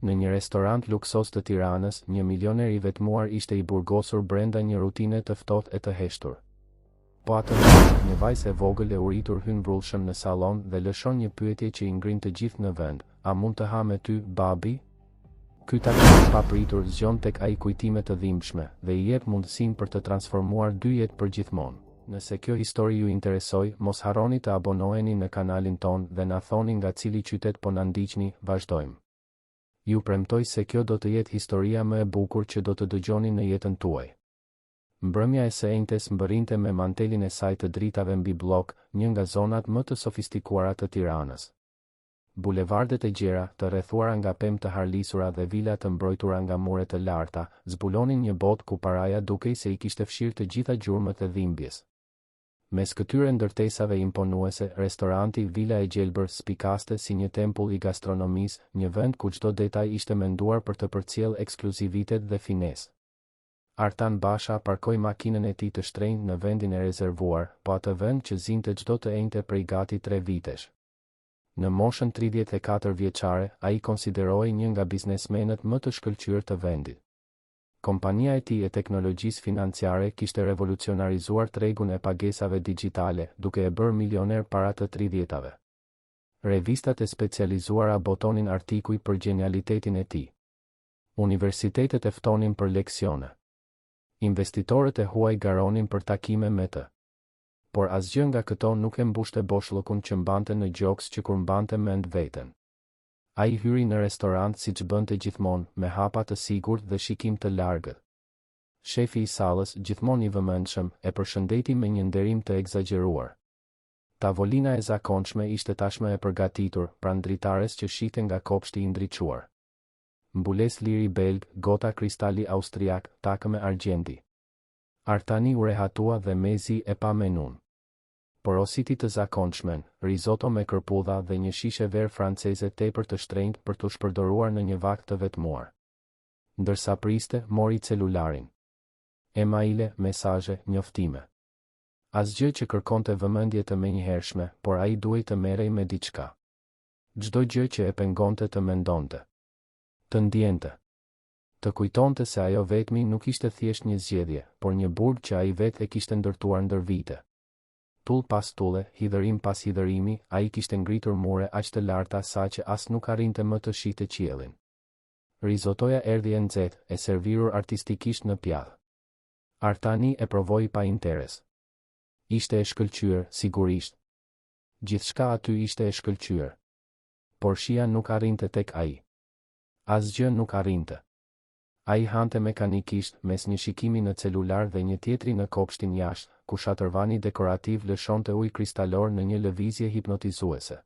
Në një restorant luksos të Tiranës, një milioner I vetmuar ishte I burgosur brenda një rutine të ftohtë e të heshtur. Po atë një vajzë e vogël e uritur hyn mbrullshëm në sallon dhe lëshon një pyetje që I ngrin të gjithë në vend: "A mund të ha me ty, babi?" Ky takim I papritur zgjon tek ai kujtime të dhimbshme dhe I jep mundësinë për të transformuar dy jetë përgjithmonë. Nëse kjo histori ju interesoi, mos harroni të abonoheni në kanalin ton dhe na thoni nga cili qytet po na ndiqni. Vazhdojmë. Ju premtoj se kjo do të jetë historia më e bukur që do të dëgjoni në jetën tuaj. Mbrëmja e së enjtes mbërrinte me mantelin e saj të dritave mbi blok, një nga zonat më të sofistikuara të Tiranës. Bulevardet e gjera, të rrethuara nga pemë të harlisura dhe vila të mbrojtura nga mure të larta, zbulonin një botë ku paraja dukej se I kishte fshirë të gjitha gjurmët e dhimbjes. Mes këtyre ndërtesave imponuese, restoranti Vila e Gjelbër spikaste si një tempull I gastronomisë, një vend ku çdo detaj ishte menduar për të përcjell ekskluzivitet dhe finesë. Artan Basha parkoi makinën e tij të shtrenjtë në vendin e rezervuar, po atë vend që zinte çdo të enjte prej gati 3 vitesh. Në moshën 34 vjeçare, ai konsiderohej një nga biznesmenët më të shkëlqyer të vendit. Kompania e tij e teknologjisë financiare kishte revolucionarizuar tregun e pagesave digjitale, duke e bërë milioner para të 30-tave. Revistat e specializuara botonin artikuj për genialitetin e tij. Universitetet e ftonin për leksione. Investitorët e huaj garonin për takime me të. Por asgjë nga këto nuk e mbushte boshllëkun që mbante në gjoks që kur mbante mend veten. Ai hyri në restorant siç bënte gjithmonë, me hapa të sigurt dhe shikim të largët. Shefi I sallës, gjithmonë I vëmendshëm, e përshëndeti me një nderim të egzageruar. Tavolina e zakonshme ishte tashmë e përgatitur, pranë dritares që shihte nga kopshti I ndriçuar. Mbules liri belg, gota kristali austriak, takë me argjendi. Artani u rehatua dhe mezi e pa menun. Porositi të zakondshmen, risotto me kërpudha dhe një shishe verë franceze tepër të shtrenjtë për t'u shpërdoruar në një vakt të vetmuar. Ndërsa priste, mori celularin. Emaile, mesazhe, njoftime. Asgjë që kërkonte vëmendje të menjëhershme, por ai duhej të merrej me diçka. Çdo gjë që e pengonte të mendonte, të ndjente, të kujtonte se ajo vetmi nuk ishte thjesht një zgjedhje, por një burg që ai vetë e kishte ndërtuar ndër vite. Tull pas tulle, hidhërim pas hidhërimi, ai kishte ngritur mure aq të larta sa që as nuk arrinte më të shihte qiellin. Risottoja erdhi e nxehtë, e servirur artistikisht në pjatë. Artani e provoi pa interes. Ishte e shkëlqyer, sigurisht. Gjithçka aty ishte e shkëlqyer. Por shija nuk arrinte tek ai. Asgjë nuk arrinte. Ai hante mekanikisht, mes një shikimi në celular dhe një tjetri në kopshtin jashtë, ku shatërvani dekorativ lëshonte ujë kristalor në një lëvizje hipnotizuese.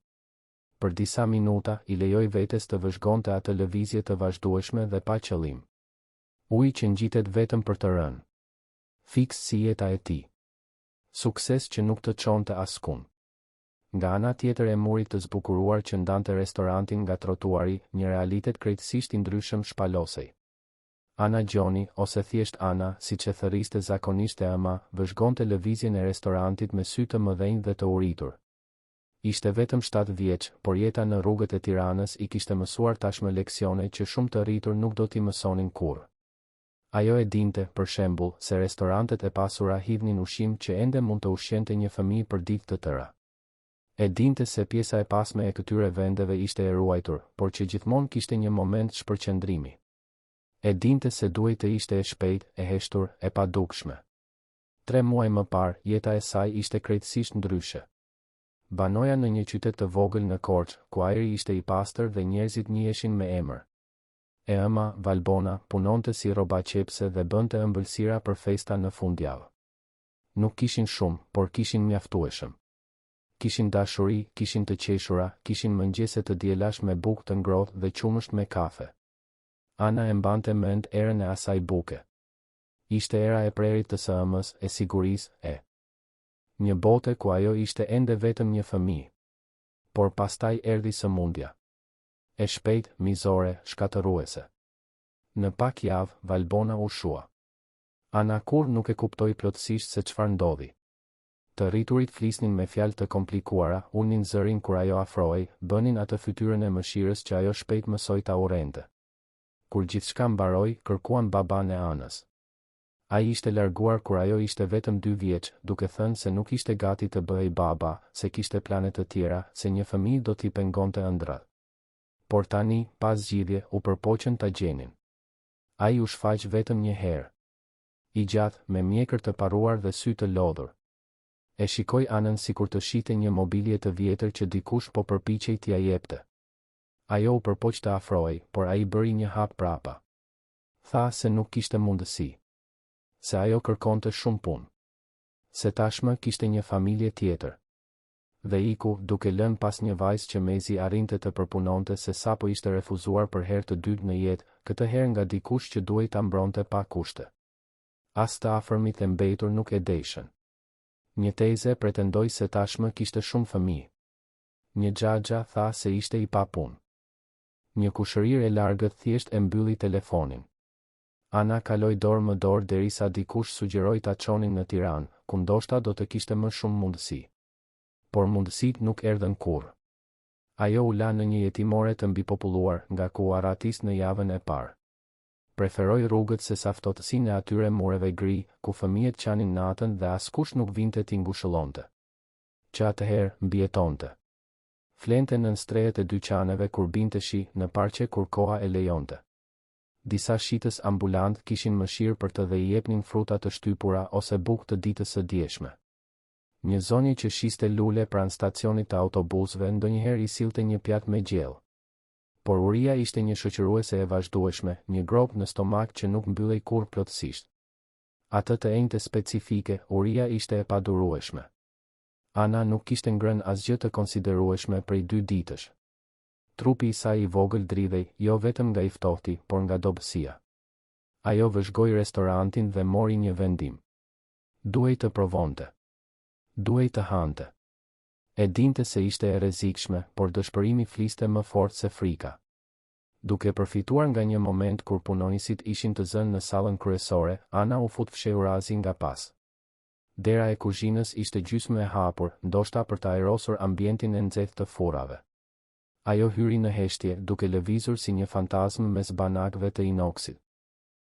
Për disa minuta, I lejoi vetes të vëzhgonte atë lëvizje të vazhdueshme dhe pa qëllim. Uji që ngjitet vetëm për të rënë. Fiks si jeta e tij. Sukses që nuk të çonte askund. Nga ana tjetër e murit të zbukuruar që ndante restorantin nga trotuari, një realitet krejtësisht I ndryshëm shpalosej. Ana Gjoni, ose thjesht Ana, siç e thërriste zakonisht e ama, vëzhgonte lëvizjen e restorantit me sy të mëdhenj dhe të uritur. Ishte vetëm 7 vjeç, por jeta në rrugët e Tiranës I kishte mësuar tashmë leksione që shumë të rritur nuk do t'i mësonin kurrë. Ajo e dinte, për shembull, se restorantet e pasura hidhnin ushqim që ende mund të ushqente një fëmijë për ditë të tëra. E dinte se pjesa e pasme e këtyre vendeve ishte e ruajtur, por që gjithmonë kishte një moment shpërqendrimi. E dinte se duhej të ishte e shpejtë, e heshtur, e padukshme. 3 muaj më parë, jeta e saj ishte krejtësisht ndryshe. Banoja në një qytet të vogël në Korçë, ku ajri ishte I pastër dhe njerëzit njiheshin me emër. E ëma, Valbona, punonte si rrobaqepse dhe bënte ëmbëlsira për festa në fundjavë. Nuk kishin shumë, por kishin mjaftueshëm. Kishin dashuri, kishin të qeshura, kishin mëngjese të dielash me bukë të ngrohtë dhe qumësht me kafe. Ana e mbante mend erën e asaj buke. Ishte era e prerit të së ëmës, e sigurisë, e një bote ku ajo ishte ende vetëm një fëmijë. Por pastaj erdhi sëmundja. E shpejt, mizore, shkatëruese. Në pak javë, Valbona u shua. Ana kur nuk e kuptoi plotësisht se çfarë ndodhi. Të rriturit flisnin me fjalë të komplikuara, ulnin zërin kur ajo afrohej, bënin atë fytyrën e mëshirës që ajo shpejt mësoi ta urrente. Kur gjithçka mbaroi, kërkuan baban e anës. Ai ishte larguar kur ajo ishte vetëm 2 vjeç, duke thënë se nuk ishte gati të bëhej baba, se kishte plane të tjera, se një fëmijë do t'i pengonte ëndrat. Por tani, pas zgjidhje, u përpoqën ta gjenin. Ai u shfaq vetëm një herë. I gjatë, me mjekër të paruar dhe sy të lodhur. E shikoi anën sikur të shite një mobilje të vjetër që dikush po përpiqej t'ia jepte. Ajo u përpoq të afrohej, por ai bëri një hap prapa. Tha se nuk kishte mundësi. Se ajo kërkonte shumë punë. Se tashmë kishte një familje tjetër. Dhe iku, duke lënë pas një vajzë që mezi arrinte të përpunonte se sapo ishte refuzuar për herë të dytë në jetë, këtë herë nga dikush që duhej ta mbronte pa kushte. As të afërmit e mbetur nuk e deshën. Një teze pretendoi se tashmë kishte shumë fëmijë. Një xhaxha tha se ishte i papunë. Një kushërir e largët thjesht e mbylli telefonin. Ana kaloi dorë më dorë derisa dikush sugjeroi ta çonin në Tiranë, ku ndoshta do të kishte më shumë mundësi. Por mundësitë nuk erdhën kurrë. Ajo u la në një jetimore të mbipopulluar, nga ku arratis në javën e parë. Preferoi rrugët se sa ftohtësinë e atyre mureve gri, ku fëmijët qanin natën dhe askush nuk vinte t'i ngushëllonte. Që atëherë mbijetonte. Flente nën strehet e dyqaneve kur binte shi, në parqe kur koha e lejonte. Disa shitës ambulant kishin mëshirë për të dhe I jepnin fruta të shtypura ose bukë të ditës së dieshme. Një zonjë që shiste lule pranë stacionit të autobusëve ndonjëherë I sillte një pjatë me gjellë. Por uria ishte një shoqëruese e vazhdueshme, një grop në stomak që nuk mbyllej kurrë plotësisht. Atë të enjte specifike, uria ishte e padurueshme. Ana nuk kishte ngrënë asgjë të konsiderueshme prej 2 ditësh. Trupi I saj I vogël dridhej, jo vetëm nga I ftohti, por nga dobësia. Ajo vëzhgoi restorantin dhe mori një vendim. Duhej të provonte. Duhej të hante. E dinte se ishte e rrezikshme, por dëshpërimi fliste më fort se frika. Duke përfituar nga një moment kur punonësit ishin të zënë në sallën kryesore, Ana u fut fshehurazi nga pas. Dera e kuzhinës ishte gjysmë e hapur, ndoshta për të ajrosur ambientin e nxehtë të furrave. Ajo hyri në heshtje, duke lëvizur si një fantazm mes banakëve të inoksit.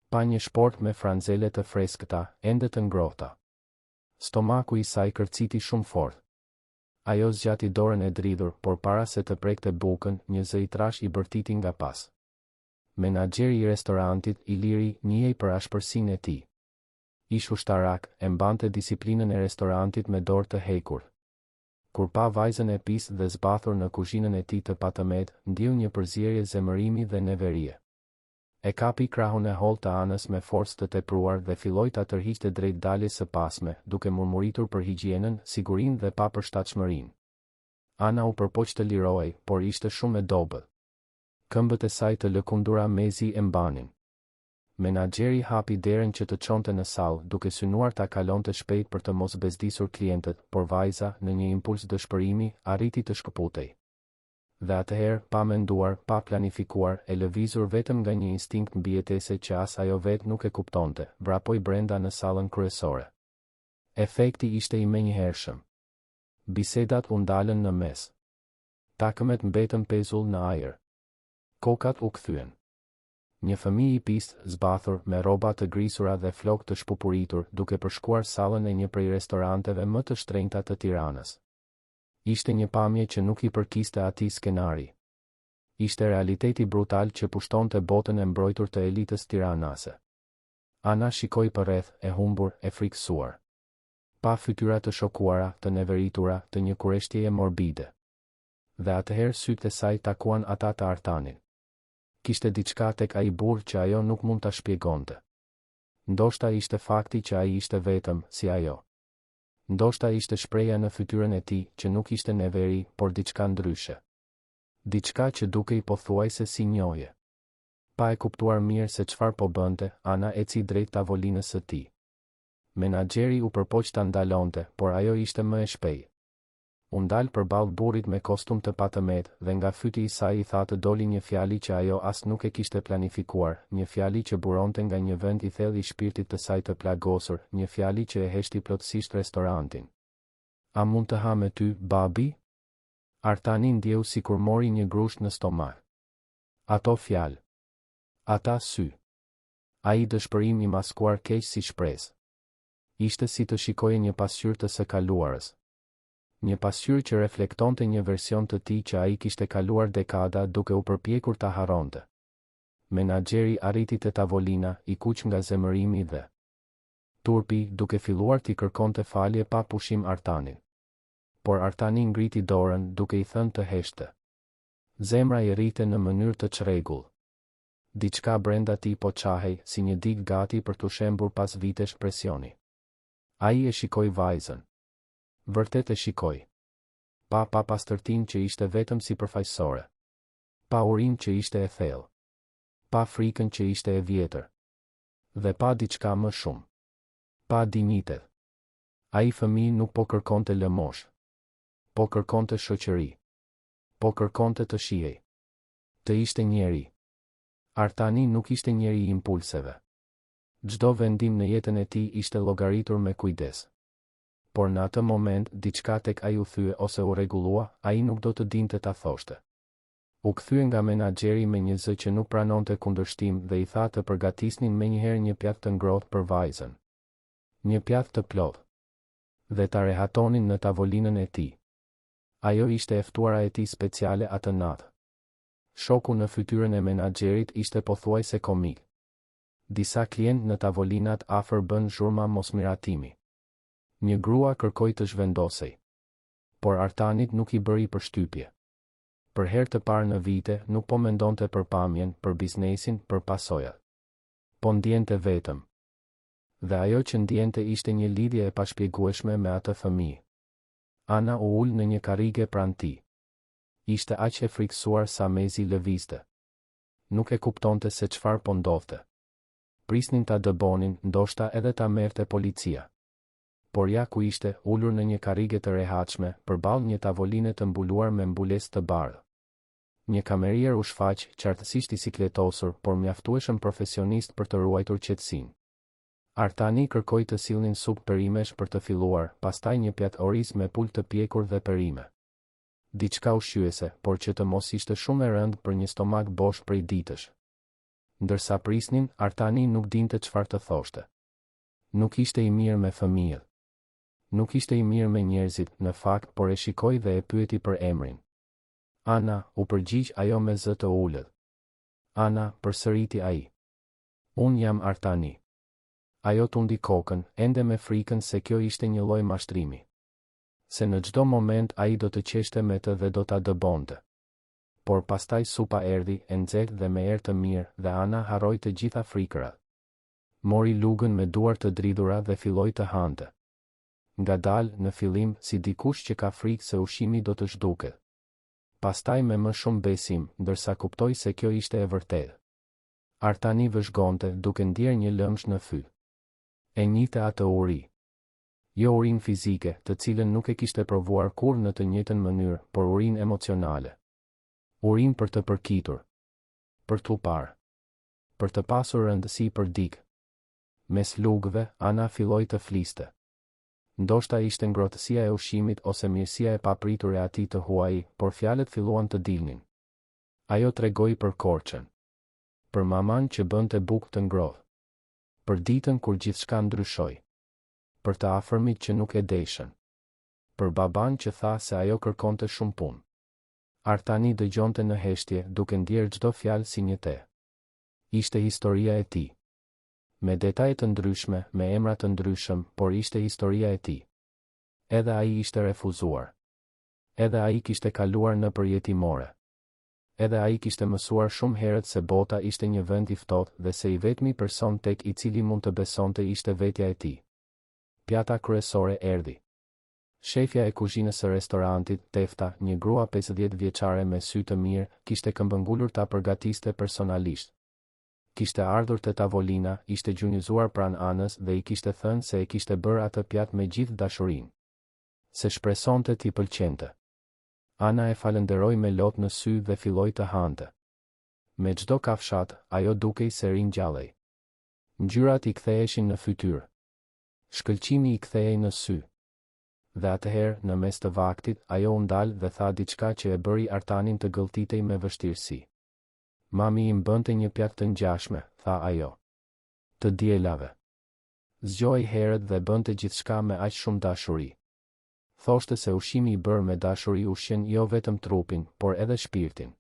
Pa një shport me franzele të freskëta, ende të ngrohta. Stomaku I saj kërciti shumë fort. Ajo zgjati dorën e dridhur, por para se të prekte bukën, një zë I trash I bërtiti nga pas. Menaxheri I restorantit, Iliri, njihej për ashpërsinë e tij. Ish ushtarak, e mbante disiplinën e restorantit me dorë të hekur. Kur pa vajzën e pisë dhe zbathur në kuzhinën e tij të patëmet, ndjeu një përzierje zemërimi dhe neverie. E kapi krahun e hollë të Anës me forcë të tepruar dhe filloi ta tërhiqte drejt daljes së pasme, duke murmuritur për higjienën, sigurinë dhe papërshtatshmërinë. Ana u përpoq të lirohej, por ishte shumë e dobët. Këmbët e saj të lëkundura mezi e mbanin. Menaxheri hapi derën që të çonte në sallë, duke synuar ta kalonte shpejt për të mos bezdisur klientët, por vajza, në një impuls dëshpërimi, arriti të shkëputej. Dhe atëherë, pa menduar, pa planifikuar, e lëvizur vetëm nga një instinkt mbijetese që as ajo vetë nuk e kuptonte, vrapoi brenda në sallën kryesore. Efekti ishte I menjëhershëm. Bisedat u ndalën në mes. Takëmet mbetën pezull në ajër. Kokat u kthyen. Një fëmijë I pistë, zbathur, me rroba të grisura dhe flokë të shpupuritur, duke përshkuar sallën e një prej restoranteve më të shtrenjta të Tiranës. Ishte një pamje që nuk I përkiste atij skenari. Ishte realiteti brutal që pushtonte botën e mbrojtur të elitës tiranase. Ana shikoi përreth, e humbur, e frikësuar. Pa fytyra të shokuara, të neveritura, të një kureshtjeje morbide. Dhe atëherë sytë e saj takuan ata të Artanit. Kishte diçka tek ai burr që ajo nuk mund ta shpjegonte. Ndoshta ishte fakti që ai ishte vetëm, si ajo. Ndoshta ishte shpreha në fytyrën e tij, që nuk ishte neveri, por diçka ndryshe. Diçka që dukej pothuajse si njohje. Pa e kuptuar mirë se çfarë po bënte, Ana eci drejt tavolinës së tij. Menaxheri u përpoq ta ndalonte, por ajo ishte më e shpejtë. U ndal përballë burrit me kostum të patëmet dhe nga fyti I saj I tha të doli një fjali që ajo as nuk e kishte planifikuar, një fjali që buronte nga një vend I thellë I shpirtit të saj të plagosur, një fjali që e heshti plotësisht restorantin. A mund të ha me ty, babi? Artani ndjeu sikur mori një grusht në stomak. Ato fjalë. Ata sy. Ai dëshpërim i maskuar keq si shpresë. Ishte si të shikoje një pasqyrë të së kaluarës. Një pasqyrë që reflektonte një version të tij që ai kishte kaluar dekada duke u përpjekur ta harronte. Menaxheri arriti te tavolina, i kuq nga zemërimi dhe turpi, duke filluar t'i kërkonte falje pa pushim Artanin. Por Artani ngriti dorën duke i thënë të heshtë. Zemra i rrite në mënyrë të çrregull. Diçka brenda tij po çahej si një dig gati për t'u shembur pas vitesh presioni. Ai e shikoi vajzën. Vërtet e shikoi. Pa pastërtinë që ishte vetëm sipërfaqësore. Pa urinë që ishte e thellë. Pa frikën që ishte e vjetër. Dhe pa diçka më shumë. Pa dinjitet. Ai fëmijë nuk po kërkonte lëmosh. Po kërkonte shoqëri. Po kërkonte të shihej. Të ishte njeri. Artani nuk ishte njeri i impulseve. Çdo vendim në jetën e tij ishte llogaritur me kujdes. Por në atë moment diçka tek ai u thye ose u rregullua, ai nuk do të dinte ta thoshte. U kthye nga menaxheri me një zë që nuk pranonte kundërshtim dhe i tha të përgatisnin menjëherë një pjatë të ngrohtë për vajzën. Një pjatë të plotë. Dhe ta rehatonin në tavolinën e tij. Ajo ishte e ftuara e tij speciale atë natë. Shoku në fytyrën e menaxherit ishte pothuajse komik. Disa klientë në tavolinat afër bën zhurma mosmiratimi. Një grua kërkoi të zhvendosej. Por Artanit nuk i bëri përshtypje. Për herë të parë në vite nuk po mendonte për pamjen, për biznesin, për pasojat. Po ndjente vetëm. Dhe ajo që ndjente ishte një lidhje e pashpjegueshme me atë fëmijë. Ana u ul në një karrige pranë tij. Ishte aq e frikësuar sa mezi lëvizte. Nuk e kuptonte se çfarë po ndodhte. Prisnin ta dëbonin, ndoshta edhe ta merrte policia. Por ja ku ishte, ulur në një karrige të rehatshme, përballë një tavoline të mbuluar me mbulesë të bardhë. Një kamerier u shfaq, qartësisht i sikletosur, por mjaftueshëm profesionist për të ruajtur qetësinë. Artani kërkoi të sillnin supë perimesh për të filluar, pastaj një pjatë oriz me pulë të pjekur dhe perime. Diçka ushqyese, por që të mos ishte shumë e rëndë për një stomak bosh prej ditësh. Ndërsa prisnin, Artani nuk dinte çfarë të thoshte. Nuk ishte i mirë me fëmijët. Nuk ishte i mirë me njerëzit, në fakt, por e shikoi dhe e pyeti për emrin. Ana, u përgjigj ajo me zë të ulët. Ana, përsëriti ai. Unë jam Artani. Ajo tundi kokën, ende me frikën se kjo ishte një lloj mashtrimi. Se në çdo moment ai do të qeshte me të dhe do ta dëbonte. Por pastaj supa erdhi, e nxehtë dhe me erë të mirë, dhe Ana harroi të gjitha frikërat. Mori lugën me duar të dridhura dhe filloi të hante. Ngadalë, në fillim, si dikush që ka frikë se ushqimi do të zhduket. Pastaj me më shumë besim, ndërsa kuptoi se kjo ishte e vërtetë. Artani vëzhgonte, duke ndier një lëmsh në fy. E njihte atë uri. Jo urinë fizike, të cilën nuk e kishte provuar kurrë në të njëjtën mënyrë, por urinë emocionale. Urinë për të përkitur. Për t'u parë. Për të pasur rëndësi për dikë. Mes lugëve, Ana filloi të fliste. Ndoshta ishte ngrohtësia e ushqimit ose mirësia e papritur e atij të huaj, por fjalët filluan të dilnin. Ajo tregoi për Korçën. Për maman që bënte bukë të ngrohtë. Për ditën kur gjithçka ndryshoi. Për të afërmit që nuk e deshën. Për baban që tha se ajo kërkonte shumë punë. Artani dëgjonte në heshtje, duke ndier çdo fjalë si një te. Ishte historia e tij. Me detaje të ndryshme, me emra të ndryshëm, por ishte historia e tij. Edhe ai ishte refuzuar. Edhe ai kishte kaluar në përjetimore. Edhe ai kishte mësuar shumë herët se bota ishte një vend i ftohtë dhe se i vetmi person tek i cili mund të besonte ishte vetja e tij. Pjata kryesore erdhi. Shefja e kuzhinës së restorantit, Tefta, një grua 50 vjeçare me sy të mirë, kishte këmbëngulur ta përgatiste personalisht. Kishte ardhur te tavolina, ishte gjunjëzuar pranë Anës dhe i kishte thënë se e kishte bërë atë pjatë me gjithë dashurinë. Se shpresonte t'i pëlqente. Ana e falenderoi me lot në sy dhe filloi të hante. Me çdo kafshat, ajo dukej se ringjallej. Ngjyrat i ktheheshin në fytyrë. Shkëlqimi i kthehej në sy. Dhe atëherë, në mes të vaktit, ajo u ndal dhe tha diçka që e bëri Artanin të gëlltitej me vështirësi. Mami im bënte një pjatë të ngjashme, tha ajo. Të dielave. Zgjoi herët dhe bënte gjithçka me aq shumë dashuri. Thoshte se ushqimi i bërë me dashuri ushqen jo vetëm trupin, por edhe shpirtin.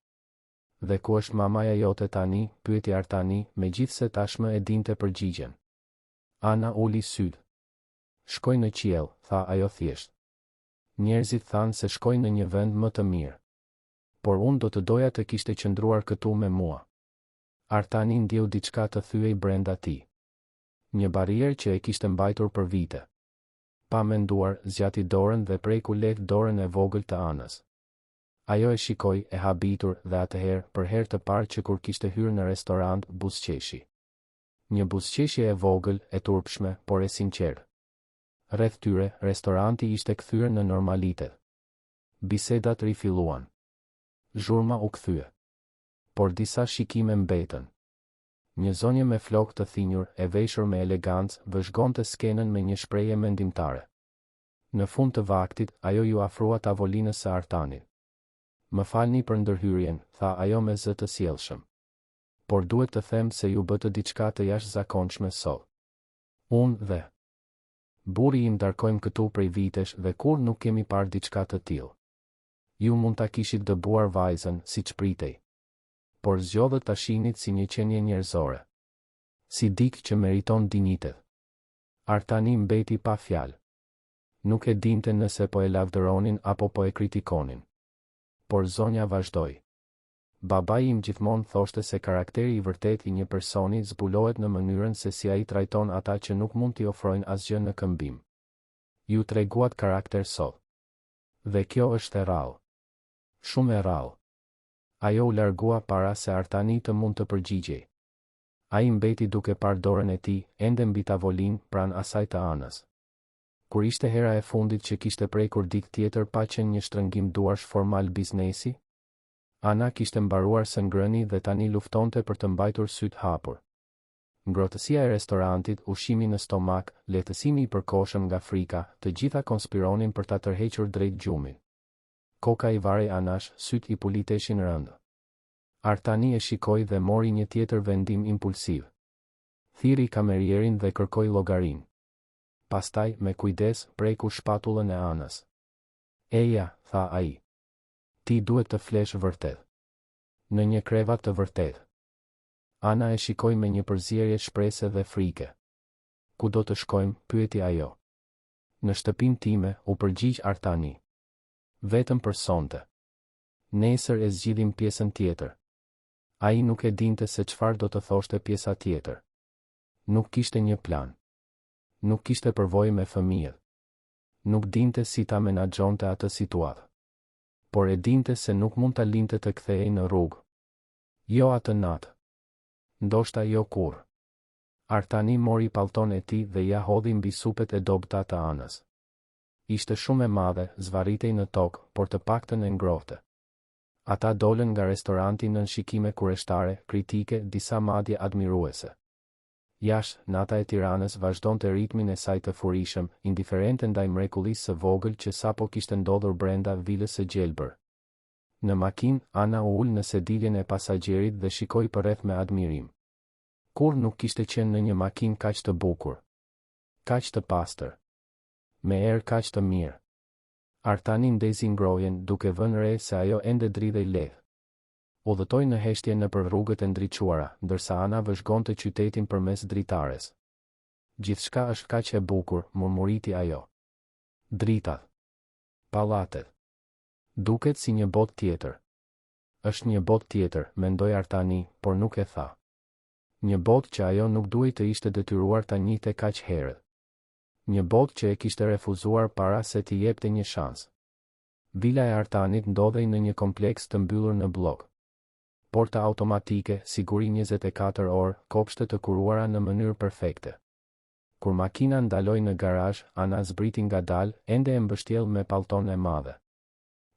Dhe ku është mamaja jote tani, pyeti Artani, megjithse tashmë e dinte përgjigjen. Ana uli syt. Shkoj në qiell, tha ajo thjesht. Njerëzit thanë se shkoj në një vend më të mirë. Por unë do të doja të kishte qëndruar këtu me mua. Artani ndjeu diçka të thyej brenda tij. Një barierë që e kishte mbajtur për vite. Pa menduar, zgjati dorën dhe preku lehtë dorën e vogël të Anës. Ajo e shikoi e habitur dhe atëherë, për herë të parë që kur kishte hyrë në restorant, buzëqeshi. Një buzëqeshje e vogël, e turpshme, por e sinqertë. Rreth tyre, restoranti ishte kthyer në normalitet. Bisedat rifilluan. Zhurma u kthye. Por disa shikime mbetën. Një zonjë me flokë të thinjur, e veshur me elegancë, vëzhgonte skenën me një shprehje mendimtare. Në fund të vaktit, ajo ju afrua tavolinës së Artanit. Më falni për ndërhyrjen, tha ajo me zë të sjellshëm. Por duhet të them se ju bëtë diçka të jashtëzakonshme sot. Unë dhe burri im darkojmë këtu prej vitesh dhe kur nuk kemi parë diçka të tillë. Ju mund ta kishit dëbuar vajzën, siç pritej. Por zgjodhët ta shinit si një qenie njerëzore. Si dikë që meriton dinjitet. Artani mbeti pa fjalë. Nuk e dinte nëse po e lavdëronin apo po e kritikonin. Por zonja vazhdoi. Babai im gjithmonë thoshte se karakteri i vërtet i një personi zbulohet në mënyrën se si ai trajton ata që nuk mund t'i ofrojnë asgjë në këmbim. Ju treguat karakter sot. Dhe kjo është e rrallë. Shumë e rrallë. Ajo u largua para se Artani të mund të përgjigjej. Ai mbeti duke parë dorën e tij, ende mbi tavolinë, pranë asaj të Anës. Kur ishte hera e fundit që kishte prekur dikë tjetër pa qenë një shtrëngim duarsh formal biznesi, Ana kishte mbaruar së ngrëni dhe tani luftonte për të mbajtur syt hapur. Ngrohtësia e restorantit, ushqimi në stomak, lehtësimi i përkohshëm nga frika, të gjitha konspironin për ta tërhequr drejt gjumit. Koka i varej Anash, syt i puliteshin rënd. Artani e shikoi dhe mori një tjetër vendim impulsiv. Thiri kamerierin dhe kërkoi llogarin. Pastaj, me kujdes, preku shpatullën e Anës. Eja, tha ai. Ti duhet të flesh vërtet. Në një krevat të vërtet. Ana e shikoi me një përzierje shprese dhe frike. Ku do të shkojmë, pyeti ajo. Në shtëpinë time, u përgjigj Artani. Vetëm për sonte. Nesër e zgjidhim pjesën tjetër. Ai nuk e dinte se çfarë do të thoshte pjesa tjetër. Nuk kishte një plan. Nuk kishte përvojë me fëmijët. Nuk dinte si ta menaxhonte atë situatë. Por e dinte se nuk mund ta linte të kthehej në rrugë. Jo atë natë. Ndoshta jo kurrë. Artani mori pallton e tij dhe ja hodhi mbi supet e dobta të Anës. Ishte shumë e madhe, zvarritej në tokë, por të paktën e ngrohtë. Ata dolën nga restoranti nën shikime kurioztare, kritike, disa madje admiruese. Jashtë, nata e Tiranës vazhdonte ritmin e saj të furishëm, indiferente ndaj mrekullisë së vogël që sapo kishte ndodhur brenda vilës së gjelbër. Në makinë, Ana u ul në sediljen e pasagjerit dhe shikoi përreth me admirim. Kur nuk kishte qenë në një makinë kaq të bukur, kaq të pastër, me erë kaq të mirë. Artani ndezi ngrohjen, duke vënë re se ajo ende dridhej lehtë. Udhëtoi në heshtje nëpër rrugët e ndriçuara, ndërsa Ana vëzhgonte qytetin përmes dritares. Gjithçka është kaq e bukur, murmuriti ajo. Dritat. Pallatet. Duket si një botë tjetër. Është një botë tjetër, mendoi Artani, por nuk e tha. Një botë që ajo nuk duhej të ishte detyruar ta njihte kaq herët. Një botë që e kishte refuzuar para se t'i jepte një shans. Vila e Artanit ndodhej në një kompleks të mbyllur në blok. Porta automatike, siguri 24 orë, kopshte të kuruara në mënyrë perfekte. Kur makina ndaloi në garazh, Ana zbriti ngadalë, ende e mbështjell me pallton e madhe.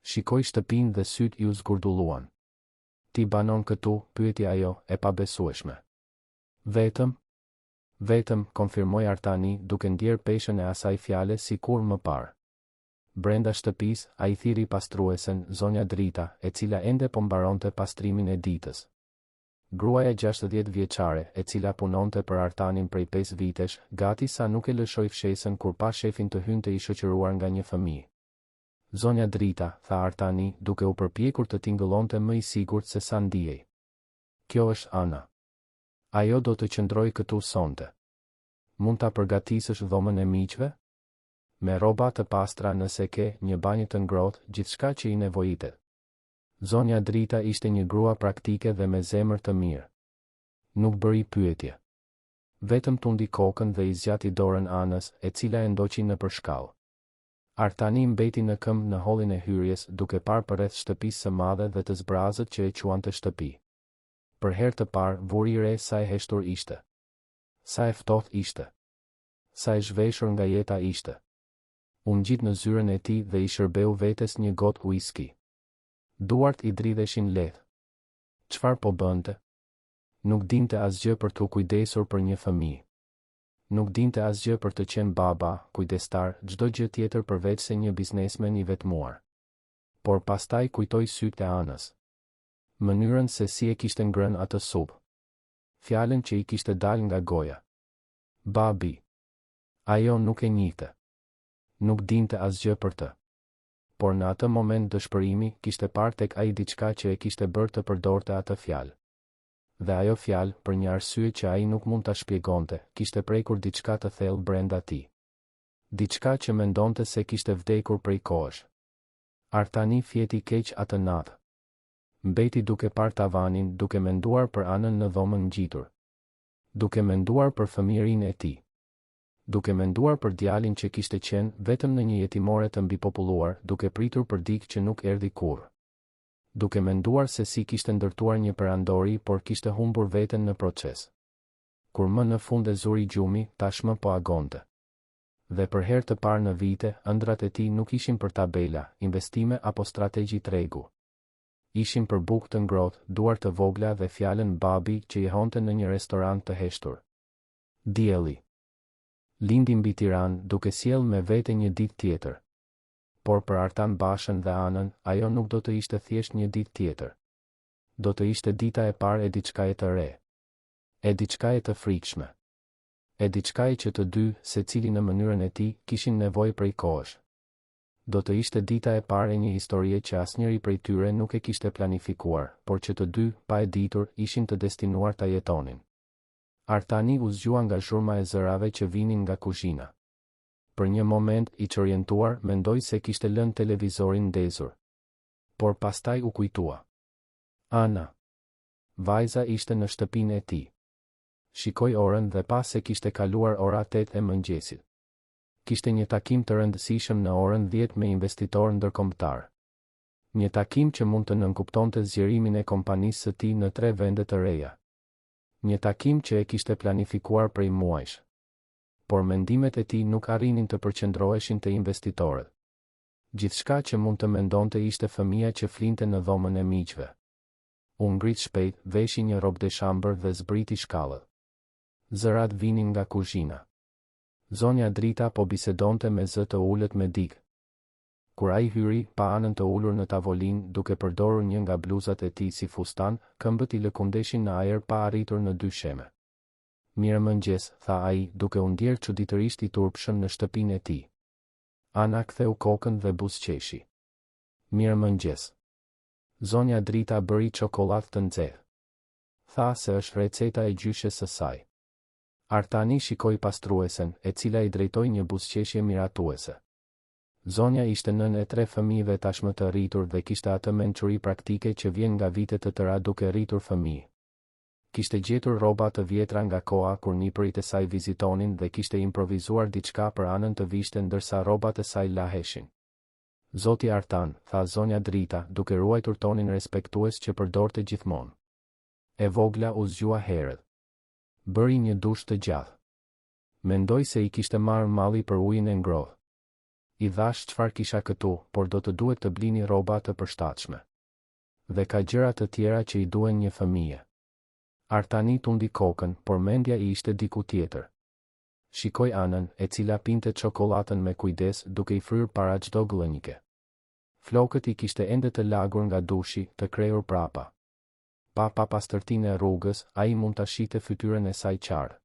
Shikoi shtëpinë dhe syt ju zgurdulluan. Ti banon këtu, pyeti ajo, e pabesueshme. Vetëm, konfirmoi Artani, duke ndjer peshën e asaj fjale si kur më parë. Brenda shtëpisë, ai thiri pastruesen, zonja Drita, e cila ende po mbaronte pastrimin e ditës. Gruaja 60 vjeçare, e cila punonte për Artanin prej 5 vitesh, gati sa nuk e lëshoi fshesën kur pa shefin të hynte i shoqëruar nga një fëmijë. Zonja Drita, tha Artani, duke u përpjekur të tingëllonte më i sigurt se sa ndihej. Kjo është Ana. Ajo do të qëndroj këtu sonte. Mund ta përgatisësh dhomën e miqve? Me rroba të pastra nëse ke, një banjë të ngrohtë, gjithçka që i nevojitet. Zonja Drita ishte një grua praktike dhe me zemër të mirë. Nuk bëri pyetje. Vetëm tundi kokën dhe i zgjati dorën Anës, e cila e ndoqi në përshkallë. Artani mbeti në këmbë në hollin e hyrjes, duke parë përreth shtëpisë së madhe dhe të zbrazët që e quante shtëpi. Për herë të parë, vuri re sa e heshtur ishte. Sa e ftohtë ishte. Sa e zhveshur nga jeta ishte. U ngjit në zyrën e tij dhe i shërbeu vetes një gotë whisky. Duart i dridheshin lehtë. Çfarë po bënte? Nuk dinte asgjë për t'u kujdesur për një fëmijë. Nuk dinte asgjë për të qenë baba, kujdestar, çdo gjë tjetër përveç se një biznesmen i vetmuar. Por pastaj kujtoi sytë e Anës. Mënyrën se si e kishte ngrënë atë supë. Fjalën që i kishte dalë nga goja. Babi. Ajo nuk e njihte. Nuk dinte asgjë për të. Por në atë moment dëshpërimi kishte parë tek ai diçka që e kishte bërë të përdorte atë fjalë. Dhe ajo fjalë, për një arsye që ai nuk mund ta shpjegonte, kishte prekur diçka të thellë brenda tij. Diçka që mendonte se kishte vdekur prej kohësh. Artani fjeti keq atë natë. Mbeti duke parë tavanin, duke menduar për Anën në dhomën ngjitur. Duke menduar për fëmijërinë e tij. Duke menduar për djalin që kishte qenë vetëm në një jetimore të mbipopulluar, duke pritur për dikë që nuk erdhi kurrë. Duke menduar se si kishte ndërtuar një perandori, por kishte humbur veten në proces. Kur më në fund e zuri gjumi, tashmë po agonte. Dhe për herë të parë në vite, ëndrat e tij nuk ishin për tabela, investime apo strategji tregu. Ishin për bukë të ngrohtë, duar të vogla dhe fjalën babi që i honte në një restorant të heshtur. Dielli. Lindi mbi Tiranë, duke sjell me vete një ditë tjetër. Por për Artan Bashën dhe Anën, ajo nuk do të ishte thjesht një ditë tjetër. Do të ishte dita e parë e diçkaje të re. E diçkaje të frikshme. E diçkaje që të dy, secili në mënyrën e tij, kishin nevojë prej kohësh. Do të ishte dita e parë e një historie që asnjëri prej tyre nuk e kishte planifikuar, por që të dy, pa e ditur, ishin të destinuar ta jetonin. Artani u zgjua nga zhurma e zërave që vinin nga kuzhina. Për një moment, i çorientuar, mendoi se kishte lënë televizorin ndezur. Por pastaj u kujtua. Ana. Vajza ishte në shtëpinë e tij. Shikoi orën dhe pa se kishte kaluar ora 8 e mëngjesit. Kishte një takim të rëndësishëm në orën 10 me investitor ndërkombëtar. Një takim që mund të nënkuptonte zgjerimin e kompanisë së tij në 3 vende të reja. Një takim që e kishte planifikuar prej muajsh. Por mendimet e tij nuk arrinin të përqendroheshin te investitorët. Gjithçka që mund të mendonte ishte fëmia që flinte në dhomën e miqve. U ngrit shpejt, veshi një robë deshambër dhe zbriti shkallët. Zërat vinin nga kuzhina. Zonja Drita po bisedonte me zë të ulët me dikë. Kur ai hyri, pa Anën të ulur në tavolinë, duke përdorur një nga bluzat e tij si fustan, këmbët i lëkundeshin në ajër pa arritur në 2 sheme. Mirëmëngjes, tha ai, duke u ndjerë çuditërisht i turpshëm në shtëpinë e tij. Ana ktheu kokën dhe buzëqeshi. Mirëmëngjes. Zonja Drita bëri çokoladë të nxehtë. Tha se është receta e gjyshes së saj. Artani shikoi pastruesen, e cila i drejtoi një buzëqeshje miratuese. Zonja ishte nën e 3 fëmijëve tashmë të rritur dhe kishte atë mençuri praktike që vjen nga vitet të tëra duke rritur fëmijë. Kishte gjetur rroba të vjetra nga koha kur nipërit e saj vizitonin dhe kishte improvizuar diçka për Anën të vishte ndërsa rrobat e saj laheshin. Zoti Artan, tha zonja Drita, duke ruajtur tonin respektues që përdorte gjithmonë. E vogla u zgjua herët. Bëri një dush të gjatë. Mendoi se i kishte marrë malli për ujin e ngrohtë. I thash çfarë kisha këtu, por do të duhet të blini rroba të përshtatshme. Dhe ka gjëra të tjera që i duhen një fëmije. Artani tundi kokën, por mendja i ishte diku tjetër. Shikoi Anën, e cila pinte çokoladën me kujdes, duke i fryrë para çdo gëllënjike. Flokët i kishte ende të lagur nga dushi, të krejur prapa. pa pastërtinë e rrugës, ai mund ta shihte fytyrën e saj qartë.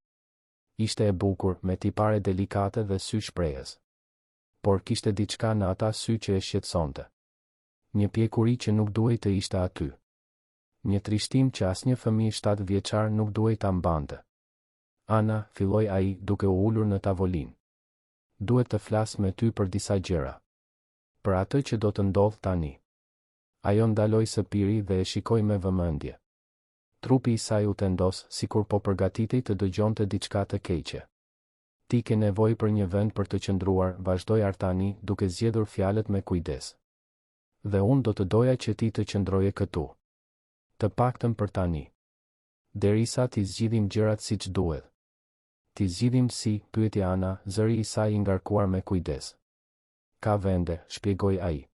Ishte e bukur, me tipare delikate dhe sy shprehës. Por kishte diçka në ata sy që e shqetësonte. Një pjekuri që nuk duhej të ishte aty. Një trishtim që asnjë fëmijë 7 vjeçar nuk duhej ta mbante. Ana, filloi ai, duke u ulur në tavolinë. Duhet të flas me ty për disa gjëra. Për atë që do të ndodh tani. Ajo ndaloi së piri dhe e shikoi me vëmendje. Trupi i saj u tendos, sikur po përgatitej të dëgjonte diçka të keqe. Ti ke nevojë për një vend për të qëndruar, vazhdoi Artani, duke zgjedhur fjalët me kujdes. Dhe unë do të doja që ti të qëndroje këtu. Të paktën për tani. Derisa ti zgjidhim gjërat siç duhet. Ti zgjidhim si, pyeti Ana, zëri i saj i ngarkuar me kujdes. Ka vende, shpjegoi ai.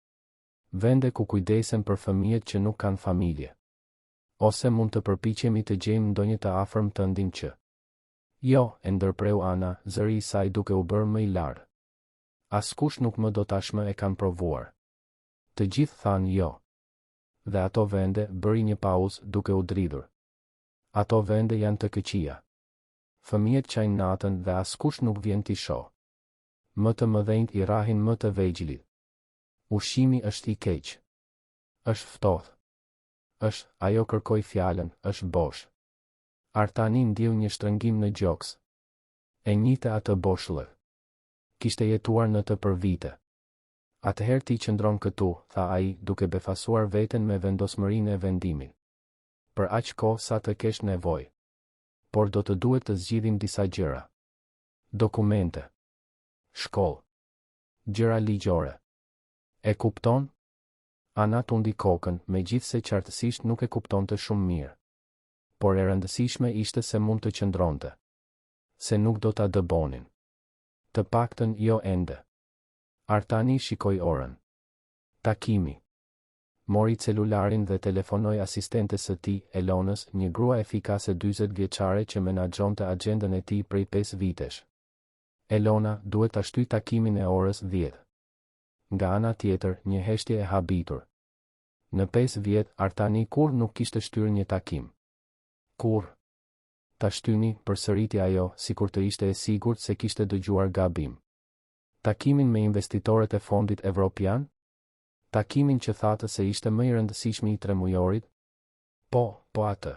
Vende ku kujdesen për fëmijët që nuk kanë familje. Ose mund të përpiqemi të gjejmë ndonjë të afërm të ndim që. Jo, e ndërpreu Ana, zëri i saj duke u bërë më i lartë. Askush nuk më do tashmë e kanë provuar. Të gjithë thanë jo. Dhe ato vende, bëri një pauzë duke u dridhur. Ato vende janë të këqija. Fëmijët qajnë natën dhe askush nuk vjen t'i shoh. Më të mëdhenjt i rrahin më të vegjëlit. Ushqimi është i keq. Është ftohtë. Ajo kërkoi fjalën, është bosh. Artani ndjeu një shtrëngim në gjoks. E njihte atë boshllë. Kishte jetuar në të për vite. Atëherë ti qëndron këtu, tha ai, duke befasuar veten me vendosmërinë e vendimit. Për aq kohë sa të kesh nevojë. Por do të duhet të zgjidhim disa gjëra. Dokumente. Shkollë. Gjëra ligjore. E kupton? Ana tundi kokën, megjithse qartësisht nuk e kuptonte shumë mirë. Por e rëndësishme ishte se mund të qëndronte. Se nuk do ta dëbonin. Të paktën jo ende. Artani shikoi orën. Takimi. Mori celularin dhe telefonoi asistentes së tij, Elonës, një grua efikase 40 vjeçare që menaxhonte agjendën e tij prej 5 vitesh. Elona, duhet ta shtyj takimin e orës 10. Nga ana tjetër, një heshtje e habitur. Në 5 vjet, Artani kur nuk kishte shtyrë një takim. Kur? Ta shtyni, përsëriti ajo, sikur të ishte e sigurt se kishte dëgjuar gabim. Takimin me investitorët e fondit evropian? Takimin që thatë se ishte më i rëndësishmi i 3 mujorit? Po atë.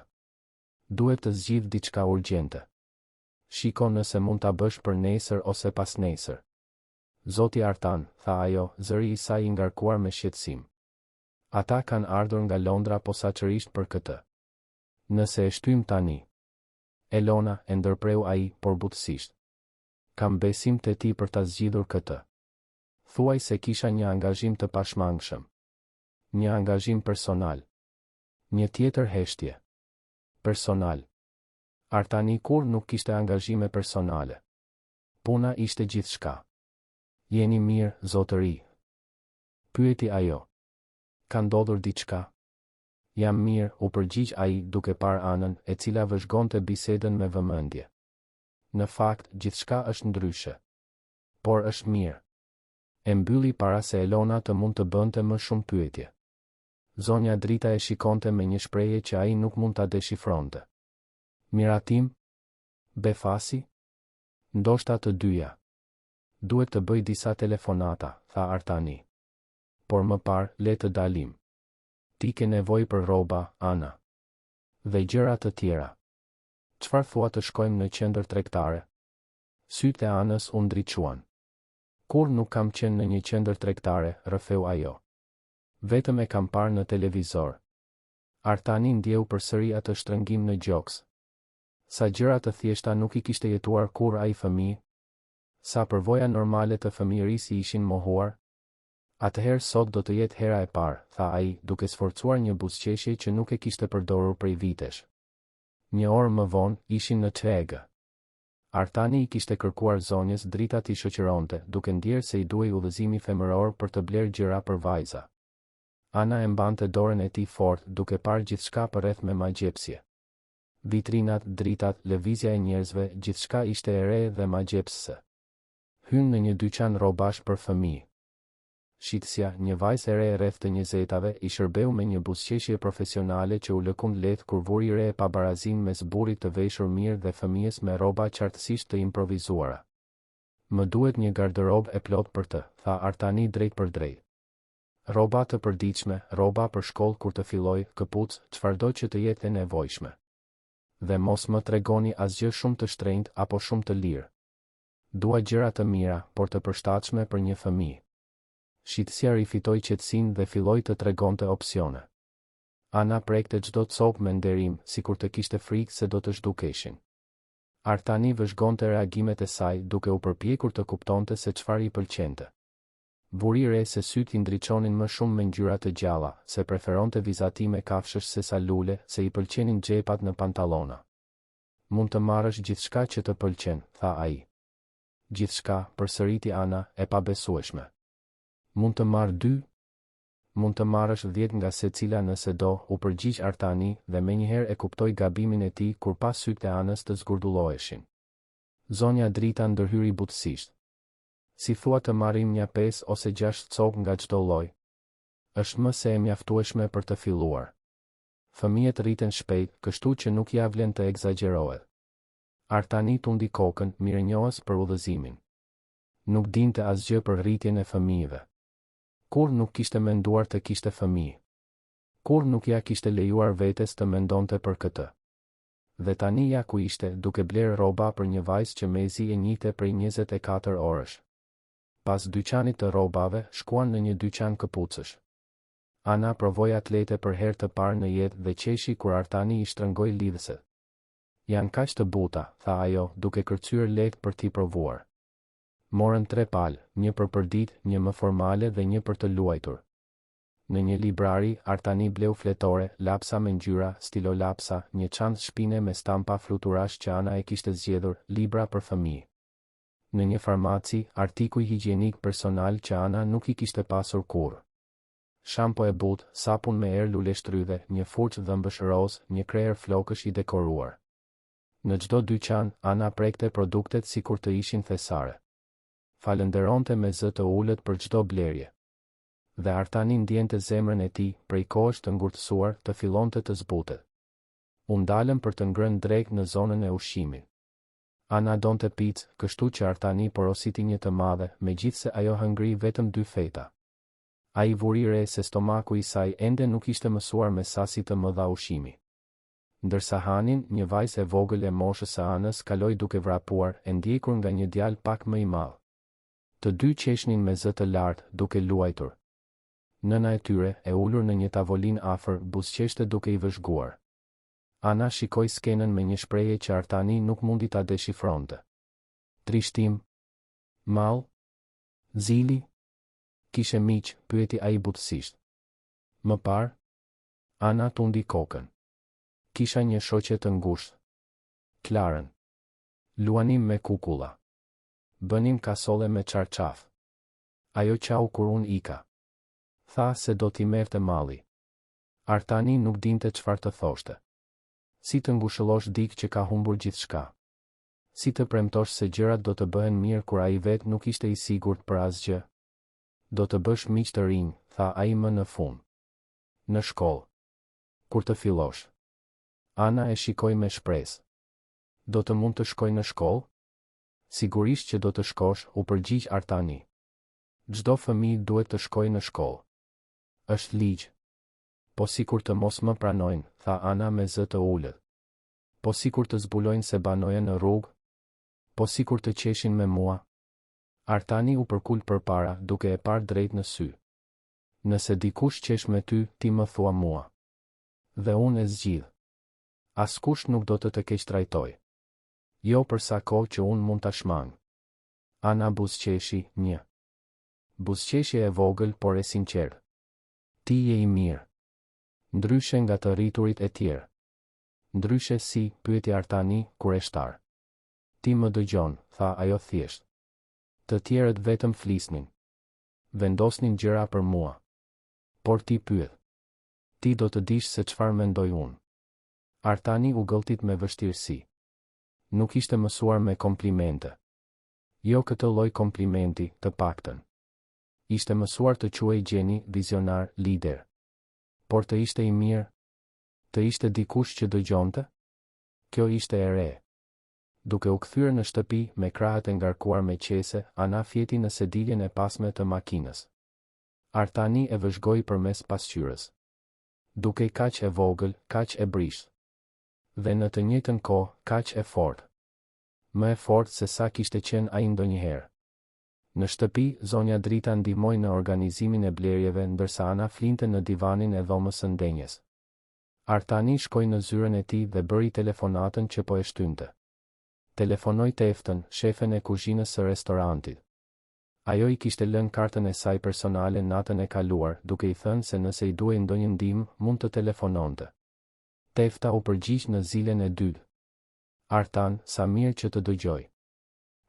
Duhet të zgjidh diçka urgjente. Shiko nëse mund ta bësh për nesër ose pas nesër. Zoti Artan, tha ajo, zëri i saj i ngarkuar me shqetësim. Ata kanë ardhur nga Londra posaçërisht për këtë. Nëse e shtym tani. Elona, e ndërpreu ai, por butësisht. Kam besim te ti për ta zgjidhur këtë. Thuaj se kisha një angazhim të pashmangshëm. Një angazhim personal. Një tjetër heshtje. Personal. Artani kur nuk kishte angazhime personale. Puna ishte gjithçka. Jeni mirë, zotëri? Pyeti ajo. Ka ndodhur diçka? Jam mirë, u përgjigj ai, duke parë Anën, e cila vëzhgonte bisedën me vëmendje. Në fakt, gjithçka është ndryshe. Por është mirë. E mbylli para se Elona të mund të bënte më shumë pyetje. Zonja Drita e shikonte me një shprehje që ai nuk mund ta deshifronte. Miratim? Befasi? Ndoshta të dyja. Duhet të bëj disa telefonata, tha Artani. Por më parë, le të dalim. Ti ke nevojë për rroba, Ana. Dhe gjëra të tjera. Çfarë thua të shkojmë në qendër tregtare? Sytë e Anës u ndriçuan. Kur nuk kam qenë në një qendër tregtare, rrëfeu ajo. Vetëm e kam parë në televizor. Artani ndjeu përsëri atë shtrëngim në gjoks. Sa gjëra të thjeshta nuk i kishte jetuar kur ai fëmijë. Sa përvoja normale të fëmijërisë i ishin mohuar. Atëherë sot do të jetë hera e parë, tha ai, duke sforcuar një buzëqeshje që nuk e kishte përdorur prej vitesh. Një orë më vonë, ishin në Tvegë. Artani i kishte kërkuar zonjës Drita t'i shoqëronte, duke ndjerë se i duhej udhëzimi femëror për të blerë gjëra për vajza. Ana e mbante dorën e tij fort, duke parë gjithçka përreth me magjepsje. Vitrinat, dritat, lëvizja e njerëzve, gjithçka ishte e re dhe magjepsëse. Hyn në një dyqan rrobash për fëmijë. Shitësja, një vajzë e re rreth të 20-tave, i shërbeu me një buzëqeshje profesionale që u lëkund lehtë kur vuri re pa barazim mes burrit të veshur mirë dhe fëmijës me rroba qartësisht të improvizuara. Më duhet një garderob e plot për të, tha Artani drejt për drejt. Rroba të përditshme, rroba për shkollë kur të filloj, këpucë, çfarëdo që të jetë e nevojshme. Dhe mos më tregoni asgjë shumë të shtrenjtë apo shumë të lirë. Dua gjëra të mira, por të përshtatshme për një fëmijë. Shitësja rifitoi qetësinë dhe filloi të tregonte opsione. Ana prekte çdo copë me nderim, sikur të kishte frikë se do të zhdukeshin. Artani vëzhgonte reagimet e saj, duke u përpjekur të kuptonte se çfarë i pëlqente. Vuri re se syt i ndriçonin më shumë me ngjyra të gjalla, se preferonte vizatime kafshësh se sa lule, se i pëlqenin xhepat në pantallona. Mund të marrësh gjithçka që të pëlqen, tha ai. Gjithçka, përsëriti Ana, e pabesueshme. Mund të marr 2? Mund të marrësh 10 nga secila nëse do, u përgjigj Artani dhe menjëherë e kuptoi gabimin e tij kur pa sytë e Anës të zgurdulloheshin. Zonja Drita ndërhyri butësisht. Si thua të marrim një 5 ose 6 copë nga çdo lloj? Është më se e mjaftueshme për të filluar. Fëmijët rriten shpejt, kështu që nuk ja vlen të egzagerohet. Artani tundi kokën, mirënjohës për udhëzimin. Nuk dinte asgjë për rritjen e fëmijëve. Kur nuk kishte menduar të kishte fëmijë. Kur nuk ja kishte lejuar vetes të mendonte për këtë. Dhe tani ja ku ishte, duke blerë rroba për një vajzë që mezi e njihte prej 24 orësh. Pas dyqanit të rrobave, shkuan në një dyqan këpucësh. Ana provoi atlete për herë të parë në jetë dhe qeshi kur Artani i shtrëngoi lidhëset. Janë kaq të buta, tha ajo, duke kërcyer lehtë për t'i provuar. Morën 3 palë, një për përdit, një më formale dhe një për të luajtur. Në një librari, Artani bleu fletore, lapsa me ngjyra, stilolapsa, një çantë shpine me stampa fluturash që Ana e kishte zgjedhur, libra për fëmijë. Në një farmaci, artikuj higjienik personal që Ana nuk i kishte pasur kurrë. Shampo e butë, sapun me erë luleshtrydhe, një furçë dhëmbësh roz, një kreer flokësh i dekoruar. Në çdo dyqan, Ana prekte produktet sikur të ishin thesare. Falenderonte me zë të ulët për çdo blerje. Dhe Artani ndjente zemrën e tij, prej kohësh të ngurtësuar, të fillonte të zbutet. U ndalën për të ngrënë drejt në zonën e ushqimit. Ana donte picë, kështu që Artani porositi një të madhe, megjithse ajo hëngri vetëm 2 feta. Ai vuri re se stomaku i saj ende nuk ishte mësuar me sasi të mëdha ushqimi. Ndërsa hanin, një vajzë e vogël e moshës së Anës kaloi duke vrapuar, e ndjekur nga një djalë pak më i madh. Të dy qeshnin me zë të lartë, duke luajtur. Nëna e tyre, e ulur në një tavolinë afër, buzëqeshte duke i vëzhguar. Ana shikoi skenën me një shprehje që Artani nuk mundi ta deshifronte. Trishtim? Mall? Zili? Kishe miq, pyeti ai butësisht. Më parë? Ana tundi kokën. Kisha një shoqe të ngushtë. Klarën. Luanim me kukulla. Bënim kasole me çarçaf. Ajo qau kur unë ika. Tha se do t'i merrte malli. Artani nuk dinte çfarë të thoshte. Si të ngushëllosh dikë që ka humbur gjithçka. Si të premtosh se gjërat do të bëhen mirë kur ai vetë nuk ishte i sigurt për asgjë. Do të bësh miq të rinj, tha ai më në fund. Në shkollë. Kur të fillosh. Ana e shikoi me shpresë. Do të mund të shkoj në shkollë? Sigurisht që do të shkosh, u përgjigj Artani. Çdo fëmijë duhet të shkojë në shkollë. Është ligj. Po sikur të mos më pranojnë, tha Ana me zë të ulët. Po sikur të zbulojnë se banoja në rrugë. Po sikur të qeshin me mua. Artani u përkul përpara, duke e parë drejt në sy. Nëse dikush qesh me ty, ti më thua mua. Dhe unë e zgjidh. Askush nuk do të keq trajtoj. Jo për sa kohë që unë mund ta shmang. Ana buzëqeshi, një. Buzëqeshje e vogël, por e sinqertë. Ti je i mirë. Ndryshe nga të rriturit e tjerë. Ndryshe si, pyeti Artani, kur e shtar. Ti më dëgjon, tha ajo thjesht. Të tjerët vetëm flisnin. Vendosnin gjëra për mua. Por ti pyet. Ti do të dish se çfarë mendoj unë. Artani u gëlltit me vështirësi. Nuk ishte mësuar me komplimente. Jo këtë lloj komplimenti, të paktën. Ishte mësuar të quhej gjeni, vizionar, lider. Por të ishte i mirë? Të ishte dikush që dëgjonte? Kjo ishte e re. Duke u kthyer në shtëpi me krahët e ngarkuar me qese, Ana fjeti në sediljen e pasme të makinës. Artani e vëzhgoi përmes pasqyrës. Duke kaq e vogël, kaq e brisht. Dhe në të njëjtën kohë, kaq e fortë. Më e fortë se sa kishte qenë ai ndonjëherë. Në shtëpi, zonja Drita ndihmoi në organizimin e blerjeve ndërsa Ana flinte në divanin e dhomës së ndenjes. Artani shkoi në zyrën e tij dhe bëri telefonatën që po e shtynte. Telefonoi Teftën, shefen e kuzhinës së restorantit. Ajo i kishte lënë kartën e saj personale natën e kaluar, duke i thënë se nëse i duhej ndonjë ndihmë, mund të telefononte. Tefta u përgjigj në zilen e dytë. Artan, sa mirë që të dëgjoj.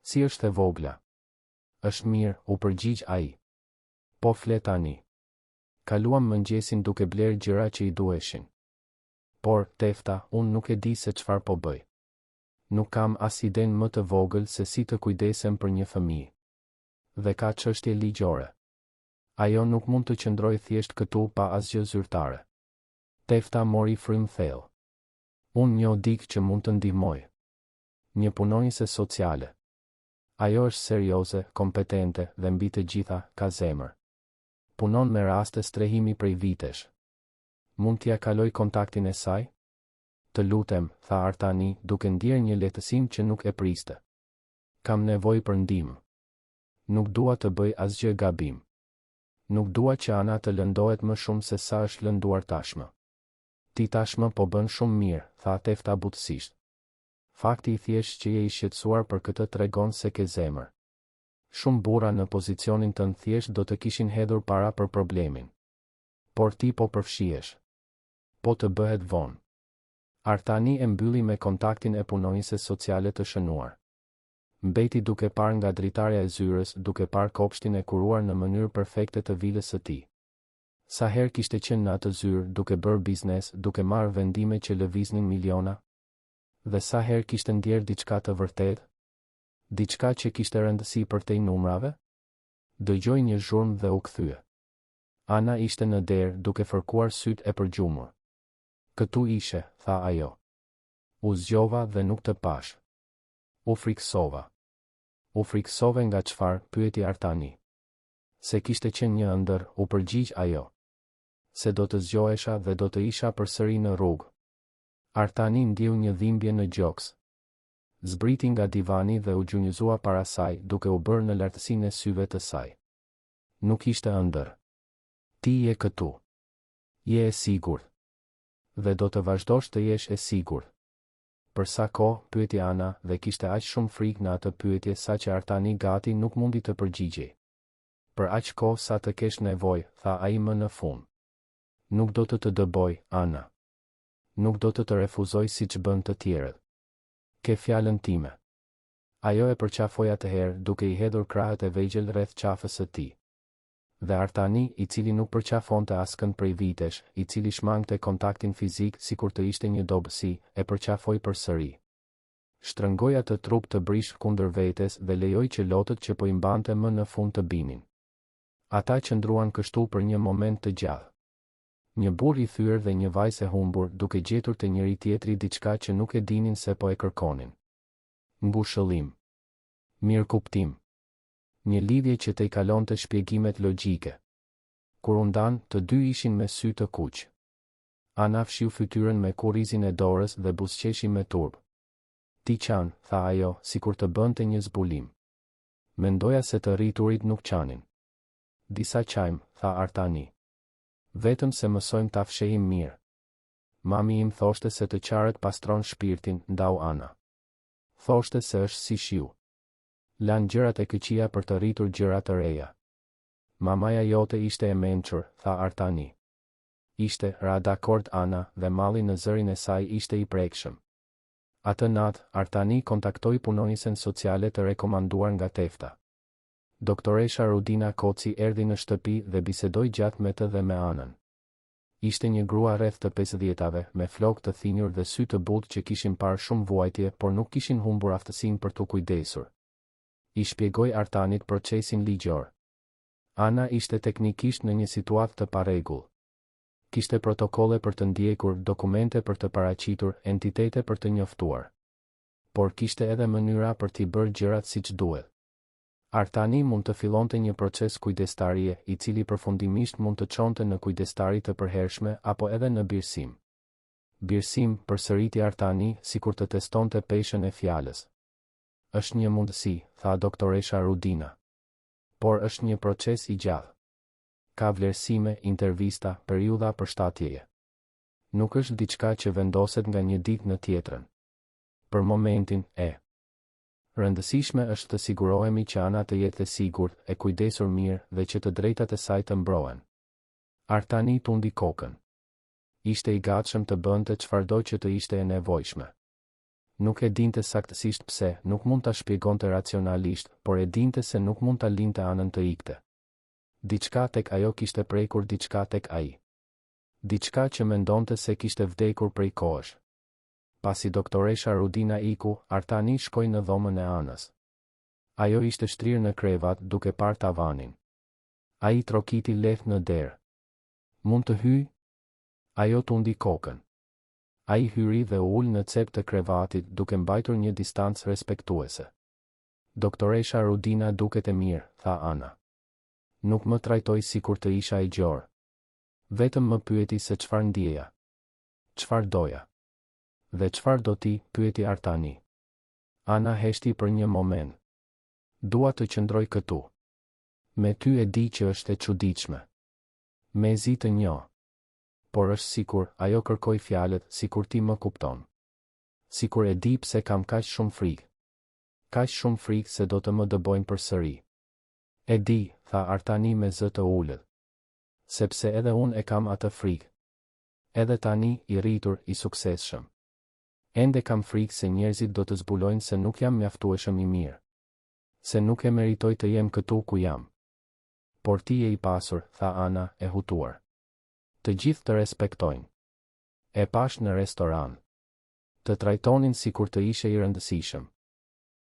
Si është e vogla? Është mirë, u përgjigj ai. Po flet tani. Kaluam mëngjesin duke bler gjëra që i duheshin. Por, Tefta, unë nuk e di se çfarë po bëj. Nuk kam as idenë më të vogël se si të kujdesem për një fëmijë. Dhe ka çështje ligjore. Ajo nuk mund të qëndrojë thjesht këtu pa asgjë zyrtare. Tefta mori frymë thellë. Unë njoh dikë që mund të ndihmoj. Një punonjëse sociale. Ajo është serioze, kompetente dhe mbi të gjitha ka zemër. Punon me raste strehimi prej vitesh. Mund t'ja kaloj kontaktin e saj? Të lutem, tha Artani, duke ndjerë një lehtësim që nuk e priste. Kam nevojë për ndihmë. Nuk dua të bëj asgjë gabim. Nuk dua që Ana të lëndohet më shumë se sa është lënduar tashmë. Ti tashmë po bën shumë mirë, tha Tefta butësisht. Fakti i thjesht që je i shqetësuar për këtë tregon se ke zemër. Shumë burra në pozicionin tënd thjesht do të kishin hedhur para për problemin. Por ti po përfshihesh. Po të bëhet vonë. Artani e mbylli me kontaktin e punonjëses sociale të shënuar. Mbeti duke parë nga dritarja e zyrës, duke parë kopshtin e kuruar në mënyrë perfekte të vilës së tij. Sa herë kishte qenë në atë zyrë, duke bërë biznes, duke marrë vendime që lëviznin miliona? Dhe sa herë kishte ndjerë diçka të vërtetë? Diçka që kishte rëndësi përtej numrave? Dëgjoi një zhurmë dhe u kthye. Ana ishte në derë, duke fërkuar sytë e përgjumur. Këtu ishe, tha ajo. U zgjova dhe nuk të pash. U friksova. U friksove nga çfarë? Pyeti Artani. Se kishte qenë një ëndër, u përgjigj ajo. Se do të zgjohesha dhe do të isha përsëri në rrugë. Artani ndjeu një dhimbje në gjoks. Zbriti nga divani dhe u gjunjëzua para saj, duke u bërë në lartësinë e syve të saj. Nuk ishte ëndër. Ti je këtu. Je e sigurt. Dhe do të vazhdosh të jesh e sigurt. Për sa kohë, pyeti Ana, dhe kishte aq shumë frikë në atë pyetje sa që Artani gati nuk mundi të përgjigjej. Për aq kohë sa të kesh nevojë, tha ai më në fund. Nuk do të dëboj, Ana. Nuk do të refuzoj siç bën të tjerët. Ke fjalën time. Ajo e përqafoi atëherë, duke i hedhur krahët e vegjël rreth qafës së tij. Dhe Artani, i cili nuk përqafonte askënd prej vitesh, i cili shmangte kontaktin fizik sikur të ishte një dobësi, e përqafoi përsëri. Shtrëngoi atë trup të brishtë kundër vetes dhe lejoi që lotët që po i mbante më në fund të binin. Ata qëndruan kështu për një moment të gjatë. Një burr i thyer dhe një vajzë e humbur, duke gjetur te njëri tjetri diçka që nuk e dinin se po e kërkonin. Ngushëllim. Mirëkuptim. Një lidhje që te i kalonte shpjegimet logjike. Kur u ndan, të dy ishin me sy të kuq. Ana fshiu fytyrën me kurrizin e dorës dhe buzëqeshi me turp. Ti qan, tha ajo, sikur të bënte një zbulim. Mendoja se të rriturit nuk qanin. Disa qajm, tha Artani. Vetëm se mësojmë ta fshehim mirë. Mami im thoshte se të qarët pastron shpirtin, ndau Ana. Thoshte se është si shiu. Lan gjërat e këqija për të rritur gjëra të reja. Mamaja jote ishte e mençur, tha Artani. Ishte, ra dakord Ana, dhe malli në zërin e saj ishte i prekshëm. Atë natë, Artani kontaktoi punonjësen sociale të rekomanduar nga Tefta. Doktoresha Rudina Koci erdhi në shtëpi dhe bisedoi gjatë me të dhe me Anën. Ishte një grua rreth të 50-tave, me flokë të thinjur dhe sy të butë që kishin parë shumë vuajtje, por nuk kishin humbur aftësinë për t'u kujdesur. I shpjegoi Artanit procesin ligjor. Ana ishte teknikisht në një situatë të parregull. Kishte protokolle për të ndjekur, dokumente për të paraqitur, entitete për të njoftuar. Por kishte edhe mënyra për t'i bërë gjërat siç duhet. Artani mund të fillonte një proces kujdestarie, i cili përfundimisht mund të çonte në kujdestari të përhershme apo edhe në birësim. Birësim, përsëriti Artani, sikur të testonte peshën e fjalës. Është një mundësi, tha doktoresha Rudina. Por është një proces i gjallë. Ka vlerësime, intervista, periudha përshtatjeje. Nuk është diçka që vendoset nga një ditë në tjetrën. Për momentin, rëndësishme është të sigurohemi që Ana të jetë e sigurt, e kujdesur mirë dhe që të drejtat e saj të mbrohen. Artani tundi kokën. Ishte i gatshëm të bënte çfarëdo që të ishte e nevojshme. Nuk e dinte saktësisht pse, nuk mund ta shpjegonte racionalisht, por e dinte se nuk mund ta linte Anën të ikte. Diçka tek ajo kishte prekur diçka tek ai. Diçka që mendonte se kishte vdekur prej kohësh. Pasi doktoresha Rudina iku, Artani shkoi në dhomën e Anës. Ajo ishte shtrirë në krevat duke parë tavanin. Ai trokiti lehtë në derë. Mund të hyj? Ajo tundi kokën. Ai hyri dhe u ul në cep të krevatit duke mbajtur një distancë respektuese. Doktoresha Rudina duket e mirë, tha Ana. Nuk më trajtoi sikur të isha e gjorë. Vetëm më pyeti se çfarë ndjeja. Çfarë doja? Dhe çfarë do ti, pyeti Artani. Ana heshti për një moment. Dua të qëndroj këtu. Me ty e di që është e çuditshme. Mezi të njoh. Por është sikur, ajo kërkoi fjalët, sikur ti më kupton. Sikur e di pse kam kaq shumë frikë. Kaq shumë frikë se do të më dëbojnë përsëri. E di, tha Artani me zë të ulët. Sepse edhe unë e kam atë frikë. Edhe tani, i rritur, i suksesshëm. Ende kam frikë se njerëzit do të zbulojnë se nuk jam mjaftueshëm i mirë. Se nuk e meritoj të jem këtu ku jam. Por ti je i pasur, tha Ana, e hutuar. Të gjithë të respektojnë. E pash në restoran. Të trajtonin sikur të ishe i rëndësishëm.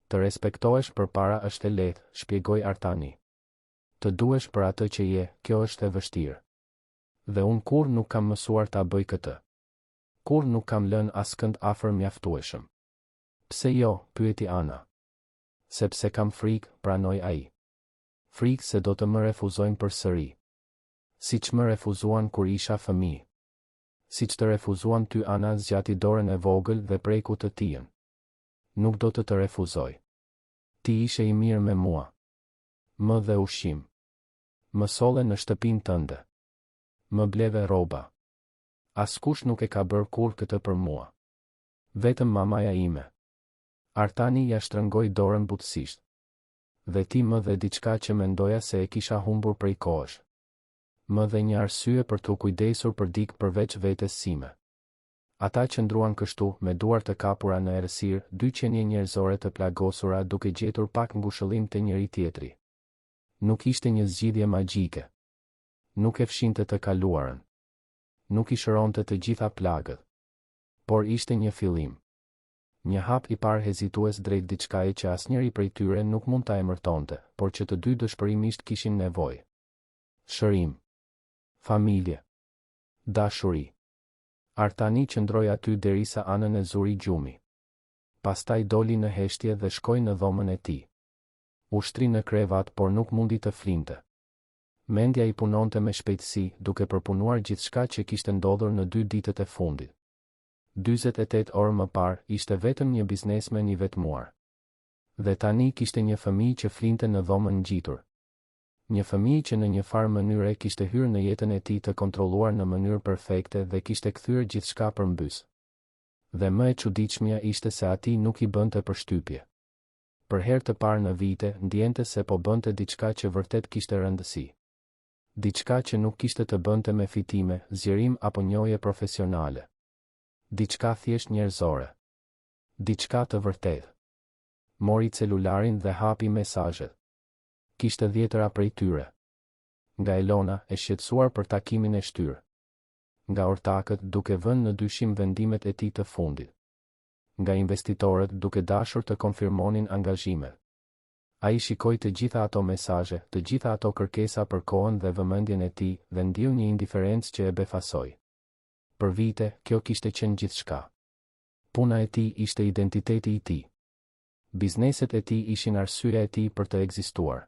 Të respektohesh përpara është e lehtë, shpjegoi Artani. Të duhesh për atë që je, kjo është e vështirë. Dhe unë kur nuk kam mësuar ta bëj këtë. Kur nuk kam lënë askënd afër mjaftueshëm. Pse jo, pyeti Ana. Sepse kam frikë, pranoi ai. Frikë se do të më refuzojnë përsëri. Siç më refuzuan kur isha fëmijë. Siç të refuzuan ty Ana, zgjati dorën e vogël dhe preku të tijën. Nuk do të refuzoj. Ti ishe i mirë me mua. Më dhe ushqim. Më solle në shtëpinë tënde. Më bleve rroba. Askush nuk e ka bërë kur këtë për mua. Vetëm mamaja ime. Artani ja shtrëngoi dorën butësisht. Dhe ti më dhe diçka që mendoja se e kisha humbur prej kohësh. Më dhe një arsye për të kujdesur për dikë përveç vetes sime. Ata qëndruan kështu, me duar të kapura në errësirë, dy qenie njerëzore të plagosura duke gjetur pak ngushëllim te njëri tjetri. Nuk ishte një zgjidhje magjike. Nuk e fshinte të kaluarën. Nuk i shëronte të gjitha plagët. Por ishte një fillim. Një hap i parë hezitues drejt diçkaje që asnjëri prej tyre nuk mund ta emërtonte, por që të dy dëshpërimisht kishin nevojë. Shërim. Familje. Dashuri. Artani qëndroi aty derisa Anën e zuri gjumi. Pastaj doli në heshtje dhe shkoi në dhomën e tij. Ushtri në krevat, por nuk mundi të flinte. Mendja i punonte me shpejtësi, duke përpunuar gjithçka që kishte ndodhur në 2 ditët e fundit. 48 orë më parë, ishte vetëm një biznesmen i vetmuar. Dhe tani kishte një fëmijë që flinte në dhomën ngjitur. Një fëmijë që në një farë mënyre kishte hyrë në jetën e tij të kontrolluar në mënyrë perfekte dhe kishte kthyer gjithçka përmbys. Dhe më e çuditshmja ishte se atij nuk i bënte përshtypje. Për herë të parë në vite, ndjente se po bënte diçka që vërtet kishte rëndësi. Diçka që nuk kishte të bënte me fitime, zgjerim apo njohje profesionale. Diçka thjesht njerëzore. Diçka të vërtetë. Mori celularin dhe hapi mesazhet. Kishte 10 prej tyre. Nga Elona, e shqetësuar për takimin e shtyrë. Nga ortakët, duke vënë në dyshim vendimet e tij të fundit. Nga investitorët, duke dashur të konfirmonin angazhimet. Ai shikoi të gjitha ato mesazhe, të gjitha ato kërkesa për kohën dhe vëmendjen e tij dhe ndiu një indiferencë që e befasoi. Për vite, kjo kishte qenë gjithçka. Puna e tij ishte identiteti i tij. Bizneset e tij ishin arsyeja e tij për të ekzistuar.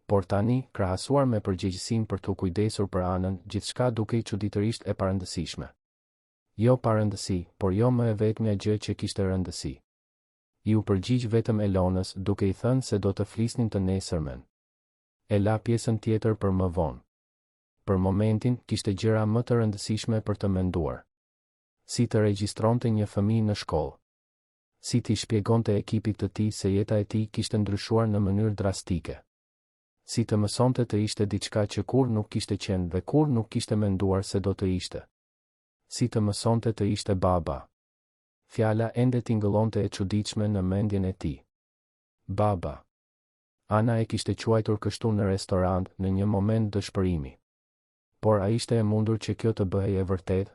Por tani, krahasuar me përgjegjësinë për të kujdesur për anën, gjithçka dukej çuditërisht e parëndësishme. Jo parëndësi, por jo më e vetmja gjë që kishte rëndësi. I u përgjigj vetëm Elonës, duke i thënë se do të flisnin të nesërmen. E la pjesën tjetër për më vonë. Për momentin, kishte gjëra më të rëndësishme për të menduar. Si të regjistronte një fëmijë në shkollë. Si t'i shpjegonte ekipit të tij se jeta e tij kishte ndryshuar në mënyrë drastike. Si të mësonte të ishte diçka që kur nuk kishte qenë dhe kur nuk kishte menduar se do të ishte. Si të mësonte të ishte baba. Fjala ende tingëllonte e çuditshme në mendjen e tij. Baba. Ana e kishte quajtur kështu në restorant në një moment dëshpërimi. Por a ishte e mundur që kjo të bëhej e vërtet?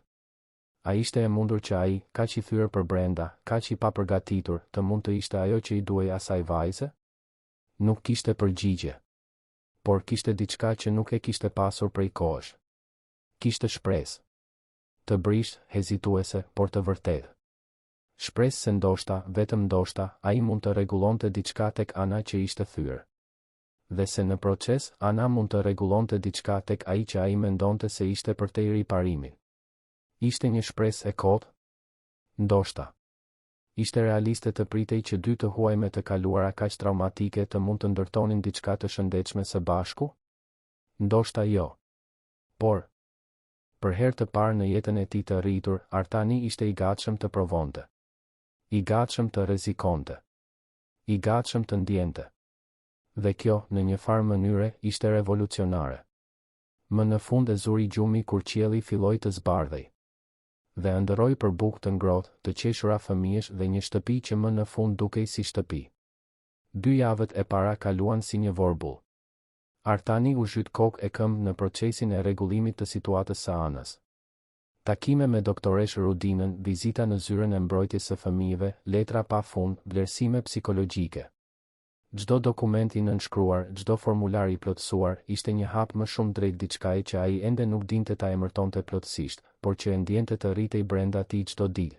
A ishte e mundur që ai, kaq i thyer për brenda, kaq i papërgatitur, të mund të ishte ajo që i duhej asaj vajze? Nuk kishte përgjigje. Por kishte diçka që nuk e kishte pasur prej kohësh. Kishte shpresë. Të brisht, hezituese, por të vërtetë. Shpresë se ndoshta, vetëm ndoshta, ai mund të rregullonte diçka tek Ana që ishte thyer. Dhe se në proces, Ana mund të rregullonte diçka tek ai që ai mendonte se ishte për te i riparimi. Ishte një shpresë e kotë? Ndoshta. Ishte realiste të pritej që dy të huaj me të kaluara kaq traumatike të mund të ndërtonin diçka të shëndetshme së bashku? Ndoshta jo. Por, për herë të parë në jetën e tij të rritur, Artani ishte i gatshëm të provonte. I gatshëm të rrezikonte. I gatshëm të ndjente. Dhe kjo, në një farë mënyre, ishte revolucionare. Më në fund e zuri gjumi kur qielli filloi të zbardhej. Dhe ëndërroi për bukë të ngrohtë, të qeshura fëmijësh dhe një shtëpi që më në fund dukej si shtëpi. 2 javët e para kaluan si një vorbull. Artani u zhyt kokë e këmbë në procesin e rregullimit të situatës së Anës. Takime me doktoresh Rudinën, vizita në zyrën e mbrojtjes së fëmijëve, letra pa fund, vlerësime psikologjike. Çdo dokument i nënshkruar, çdo formular i plotësuar, ishte një hap më shumë drejt diçkaje që ai ende nuk dinte ta emërtonte plotësisht, por që e ndjente të rritej brenda tij çdo ditë.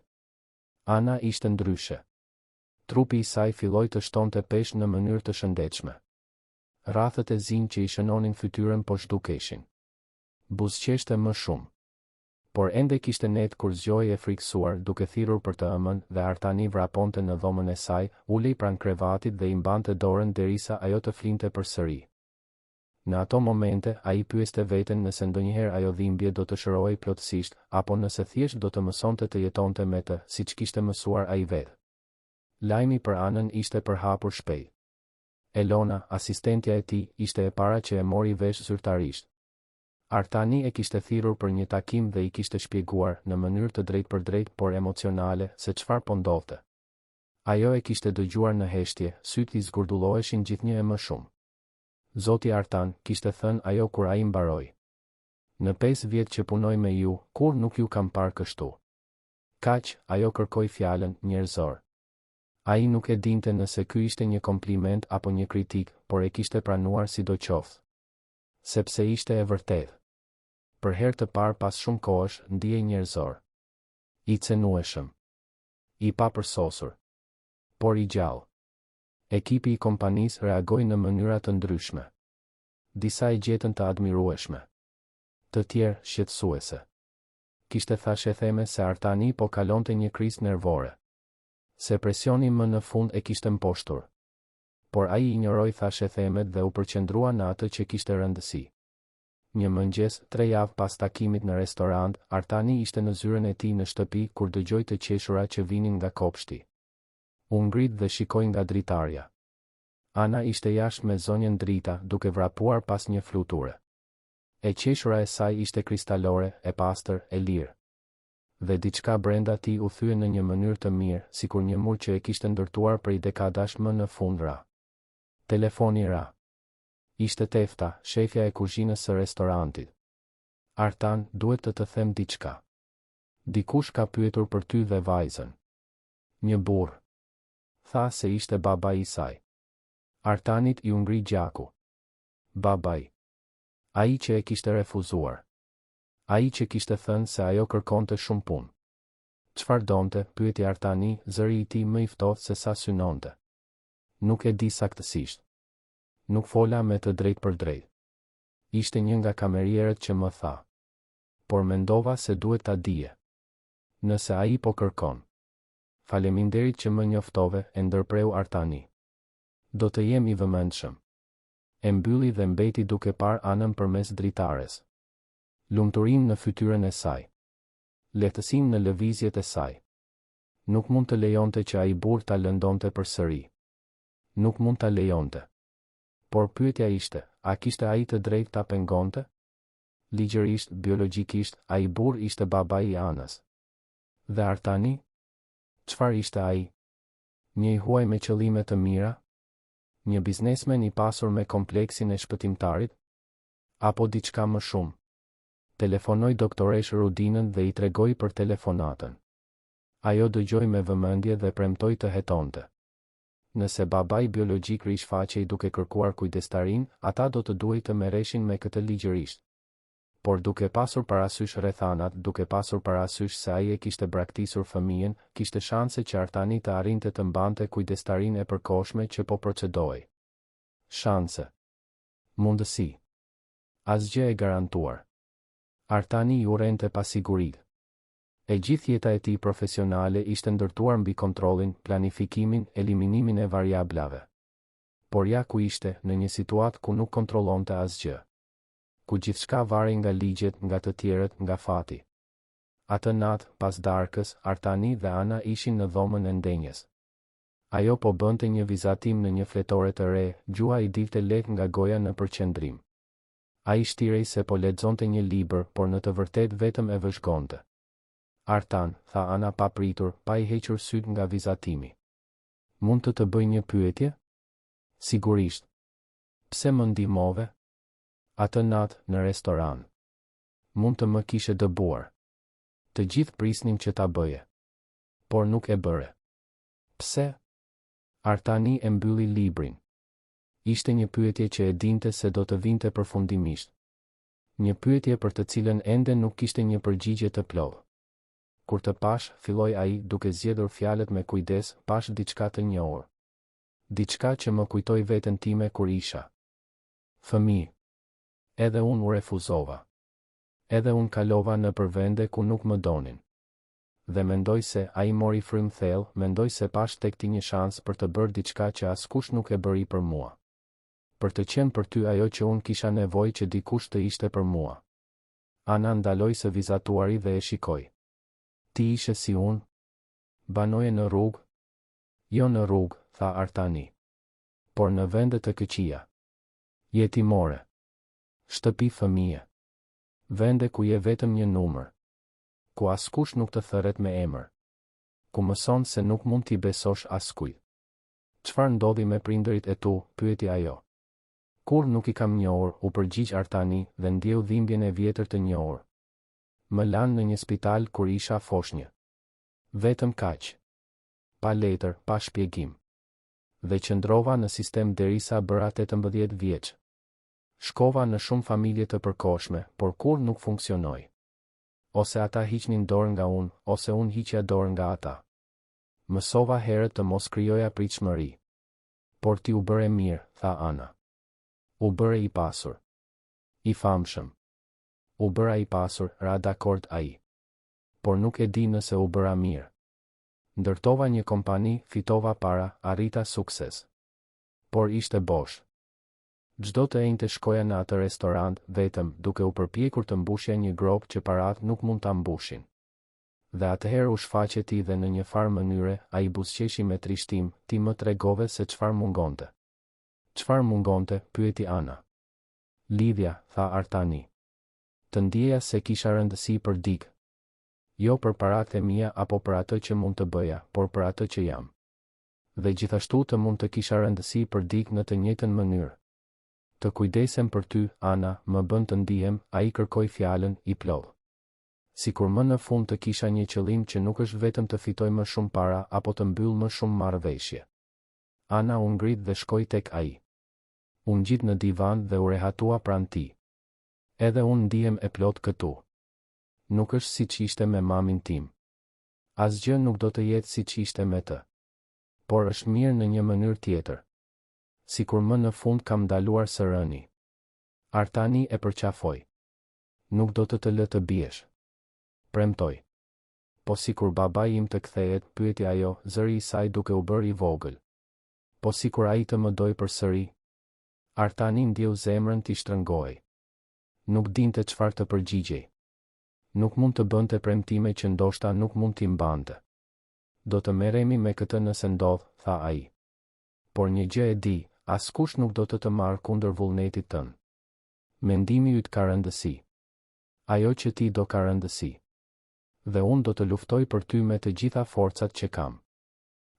Ana ishte ndryshe. Trupi i saj filloi të shtonte peshë në mënyrë të shëndetshme. Rrafët e zinj që i shënonin fytyrën po zhdukeshin. Buzëqeshte më shumë. Por ende kishte net kur zgjoi e frikësuar, duke thirrur për të ëmën, dhe Artani vraponte në dhomën e saj, ulej pranë krevatit dhe i mbante dorën derisa ajo të flinte përsëri. Në ato momente, ai pyeste veten nëse ndonjëherë ajo dhimbje do të shërohej plotësisht, apo nëse thjesht do të mësonte të jetonte me të, siç kishte mësuar ai vetë. Lajmi për Anën ishte përhapur shpejt. Elona, asistentja e tij, ishte e para që e mori vesh zyrtarisht. Artani e kishte thirrur për një takim dhe i kishte shpjeguar, në mënyrë të drejtë për drejtë por emocionale, se çfarë po ndodhte. Ajo e kishte dëgjuar në heshtje, sytë i zgurdulloheshin gjithnjë e më shumë. Zoti Artan, kishte thënë ajo kur ai mbaroi. Në 5 vjet që punoj me ju, kur nuk ju kam parë kështu. Kaq, ajo kërkoi fjalën, njerëzor. Ai nuk e dinte nëse ky ishte një kompliment apo një kritik, por e kishte pranuar sidoqoftë. Sepse ishte e vërtetë. Për herë të parë pas shumë kohësh, ndihej njerëzor. I cenueshëm. I papërsosur. Por i gjallë. Ekipi i kompanisë reagoi në mënyra të ndryshme. Disa i gjetën të admirueshme. Të tjerë, shqetësuese. Kishte thashë theme se Artani po kalonte një krizë nervore. Se presioni më në fund e kishte mposhtur. Por ai injoroi thashë themet dhe u përqendrua në atë që kishte rëndësi. Një mëngjes, 3 javë pas takimit në restorant, Artani ishte në zyrën e tij në shtëpi kur dëgjoi të qeshura që vinin nga kopshti. U ngrit dhe shikoi nga dritarja. Ana ishte jashtë me zonjën drita, duke vrapuar pas një fluture. E qeshura e saj ishte kristalore, e pastër, e lirë. Dhe diçka brenda tij u thye në një mënyrë të mirë, sikur një mur që e kishte ndërtuar prej dekadash më në fund ra. Telefoni ra. Ishte Tefta, shefja e kuzhinës së restorantit. Artan, duhet të them diçka. Dikush ka pyetur për ty dhe vajzën. Një burr. Tha se ishte baba i saj. Artanit i ngri gjaku. Babai. Ai që e kishte refuzuar. Ai që kishte thënë se ajo kërkonte shumë punë. Çfarë donte, pyeti Artani, zëri i tij më i ftohtë se sa synonte. Nuk e di saktësisht. Nuk fola me të drejtë për drejtë. Ishte një nga kamerierët që më tha. Por mendova se duhet ta dije. Nëse ai po kërkon. Faleminderit që më njoftove, e ndërpreu Artani. Do të jem i vëmendshëm. E mbylli dhe mbeti duke parë anën përmes dritares. Lumturinë në fytyrën e saj. Lehtësinë në lëvizjet e saj. Nuk mund të lejonte që ai burr ta lëndonte përsëri. Nuk mund ta lejonte. Por pyetja ishte, a kishte ai të drejtë ta pengonte? Ligjërisht, biologjikisht, ai burr ishte babai i anës. Dhe Artani? Çfarë ishte ai? Një i huaj me qëllime të mira? Një biznesmen i pasur me kompleksin e shpëtimtarit? Apo diçka më shumë? Telefonoi doktoresh Rudinën dhe i tregoi për telefonatën. Ajo dëgjoi me vëmendje dhe premtoi të hetonte. Nëse babai biologjik rishfaqej duke kërkuar kujdestarin, ata do të duhej të merreshin me këtë ligjërisht. Por duke pasur parasysh rrethanat, duke pasur parasysh se ai e kishte braktisur fëmijën, kishte shanse që Artani të arrinte të mbante kujdestarin e përkohshme që po procedoi. Shanse. Mundësi. Asgjë e garantuar. Artani ju urrente pasiguritë. E gjithë jeta e tij profesionale ishte ndërtuar mbi kontrollin, planifikimin, eliminimin e variablave. Por ja ku ishte, në një situatë ku nuk kontrollonte asgjë. Ku gjithçka varej nga ligjet, nga të tjerët, nga fati. Atë natë, pas darkës, Artani dhe Ana ishin në dhomën e ndenjes. Ajo po bënte një vizatim në një fletore të re, gjua i dilte lehtë nga goja në përqendrim. Ai shtirej se po lexonte një libër, por në të vërtetë vetëm e vëzhgonte. Artan, tha Ana pa pritur, pa i hequr syt nga vizatimi. Mund të bëj një pyetje? Sigurisht. Pse më ndihmove? Atë natë, në restoran. Mund të më kishe dëbuar. Të gjithë prisnim që ta bëje. Por nuk e bëre. Pse? Artani e mbylli librin. Ishte një pyetje që e dinte se do të vinte përfundimisht. Një pyetje për të cilën ende nuk kishte një përgjigje të plotë. Kur të pash, filloi ai, duke zgjedhur fjalët me kujdes, pash diçka të njohur. Diçka që më kujtoi veten time kur isha fëmijë. Edhe unë u refuzova. Edhe unë kalova në përvende ku nuk më donin. Dhe mendoj se ai mori frym thellë, mendoj se pash tek ti një shans për të bërë diçka që askush nuk e bëri për mua. Për të qenë për ty ajo që unë kisha nevojë që dikush të ishte për mua. Ana ndaloi së vizatuari dhe e shikoi. Ti ishe si unë? Banoje në rrugë? Jo në rrugë, tha Artani. Por në vende të këqija. Jetimore. Shtëpi fëmije. Vende ku je vetëm një numër. Ku askush nuk të thëret me emër. Ku mëson se nuk mund t'i besosh askujt. Çfarë ndodhi me prindërit e tu, pyeti ajo. Kur nuk i kam njohur, u përgjigj Artani dhe ndjeu dhimbjen e vjetër të njohur. Më lanë në një spital kur isha foshnjë. Vetëm kaq. Pa letër, pa shpjegim. Dhe qëndrova në sistem derisa bëra 18 vjeç. Shkova në shumë familje të përkohshme, por kur nuk funksionoi. Ose ata hiqnin dorë nga unë, ose unë hiqja dorë nga ata. Mësova herët të mos krijoja pritshmëri. Por ti u bëre mirë, tha Ana. U bëre i pasur. I famshëm. U bëra i pasur, ra dakord ai. Por nuk e di nëse u bëra mirë. Ndërtova një kompani, fitova para, arrita sukses. Por ishte bosh. Çdo të enjte shkoja në atë restorant, vetëm, duke u përpjekur të mbushja një grop që parat nuk mund ta mbushin. Dhe atëherë u shfaqe ti dhe në një farë mënyre, a i buzqeshi me trishtim, ti më tregove se çfarë mungonte. Çfarë mungonte, pyeti Ana. Lidhja, tha Artani. Të ndjeja se kisha rëndësi për dikë. Jo për paratë e mia apo për atë që mund të bëja, por për atë që jam. Dhe gjithashtu të mund të kisha rëndësi për dikë në të njëjtën mënyrë. Të kujdesem për ty, Ana, më bën të ndihem, ai kërkoi fjalën, i plodh. Sikur më në fund të kisha një qëllim që nuk është vetëm të fitoj më shumë para apo të mbyll më shumë marrëveshje. Ana u ngrit dhe shkoi tek ai. Unë gjit në divan dhe u rehatua pranë tij. Edhe unë ndihem e plot këtu. Nuk është si që ishte me mamin tim. Asgjë nuk do të jetë si që ishte me të. Por është mirë në një mënyrë tjetër. Sikur më në fund kam ndaluar së rëni. Artani e përqafoj. Nuk do të lë të biesh. Premtoj. Po sikur babai im të kthehet, pyeti ajo, zëri i saj duke u bërë i vogël. Po sikur ai të më doj përsëri. Artani ndjeu zemrën t'i shtrëngoi. Nuk dinte çfarë të përgjigjej. Nuk mund të bënte premtime që ndoshta nuk mund t'i mbante. Do të merremi me këtë nëse ndodh, tha ai. Por një gjë e di, askush nuk do të marrë kundër vullnetit tënd. Mendimi yt ka rëndësi. Ajo që ti do ka rëndësi. Dhe unë do të luftoj për ty me të gjitha forcat që kam.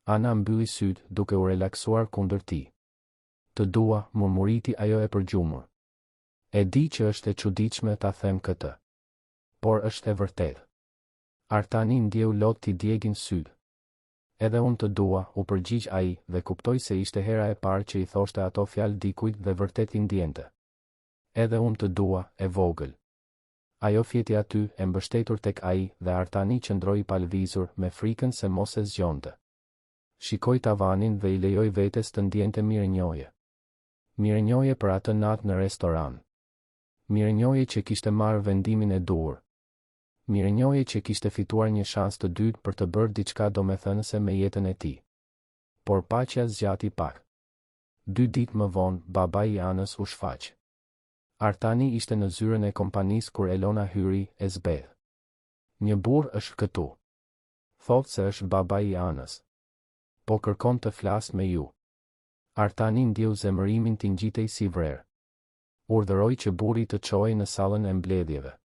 Ana mbylli syt duke u relaksuar kundër tij. Të dua, murmuriti ajo e përgjumur. E di që është e çuditshme ta them këtë. Por është e vërtetë. Artani ndjeu lot t'i djegin syt. Edhe unë të dua, u përgjigj ai dhe kuptoi se ishte hera e parë që i thoshte ato fjalë dikujt dhe vërtet i ndjente. Edhe unë të dua, e vogël. Ajo fjeti aty, e mbështetur tek ai, dhe Artani qëndroi i palvizur me frikën se mos e zgjonte. Shikoi tavanin dhe i lejoi vetes të ndjente mirënjohje. Mirënjohje për atë natë në restoran. Mirënjohje që kishte marrë vendimin e duhur. Mirënjohje që kishte fituar një shans të dytë për të bërë diçka domethënëse me jetën e tij. Por paqja zgjati pak. 2 ditë më vonë, babai i Anës u shfaq. Artani ishte në zyrën e kompanisë kur Elona hyri e zbeth. Një burr është këtu. Thotë se është babai i Anës. Po kërkon të flas me ju. Artani ndjeu zemërimin t'i ngjitej si vrerë. Urdhëroi që burri të çohej në sallën e mbledhjeve.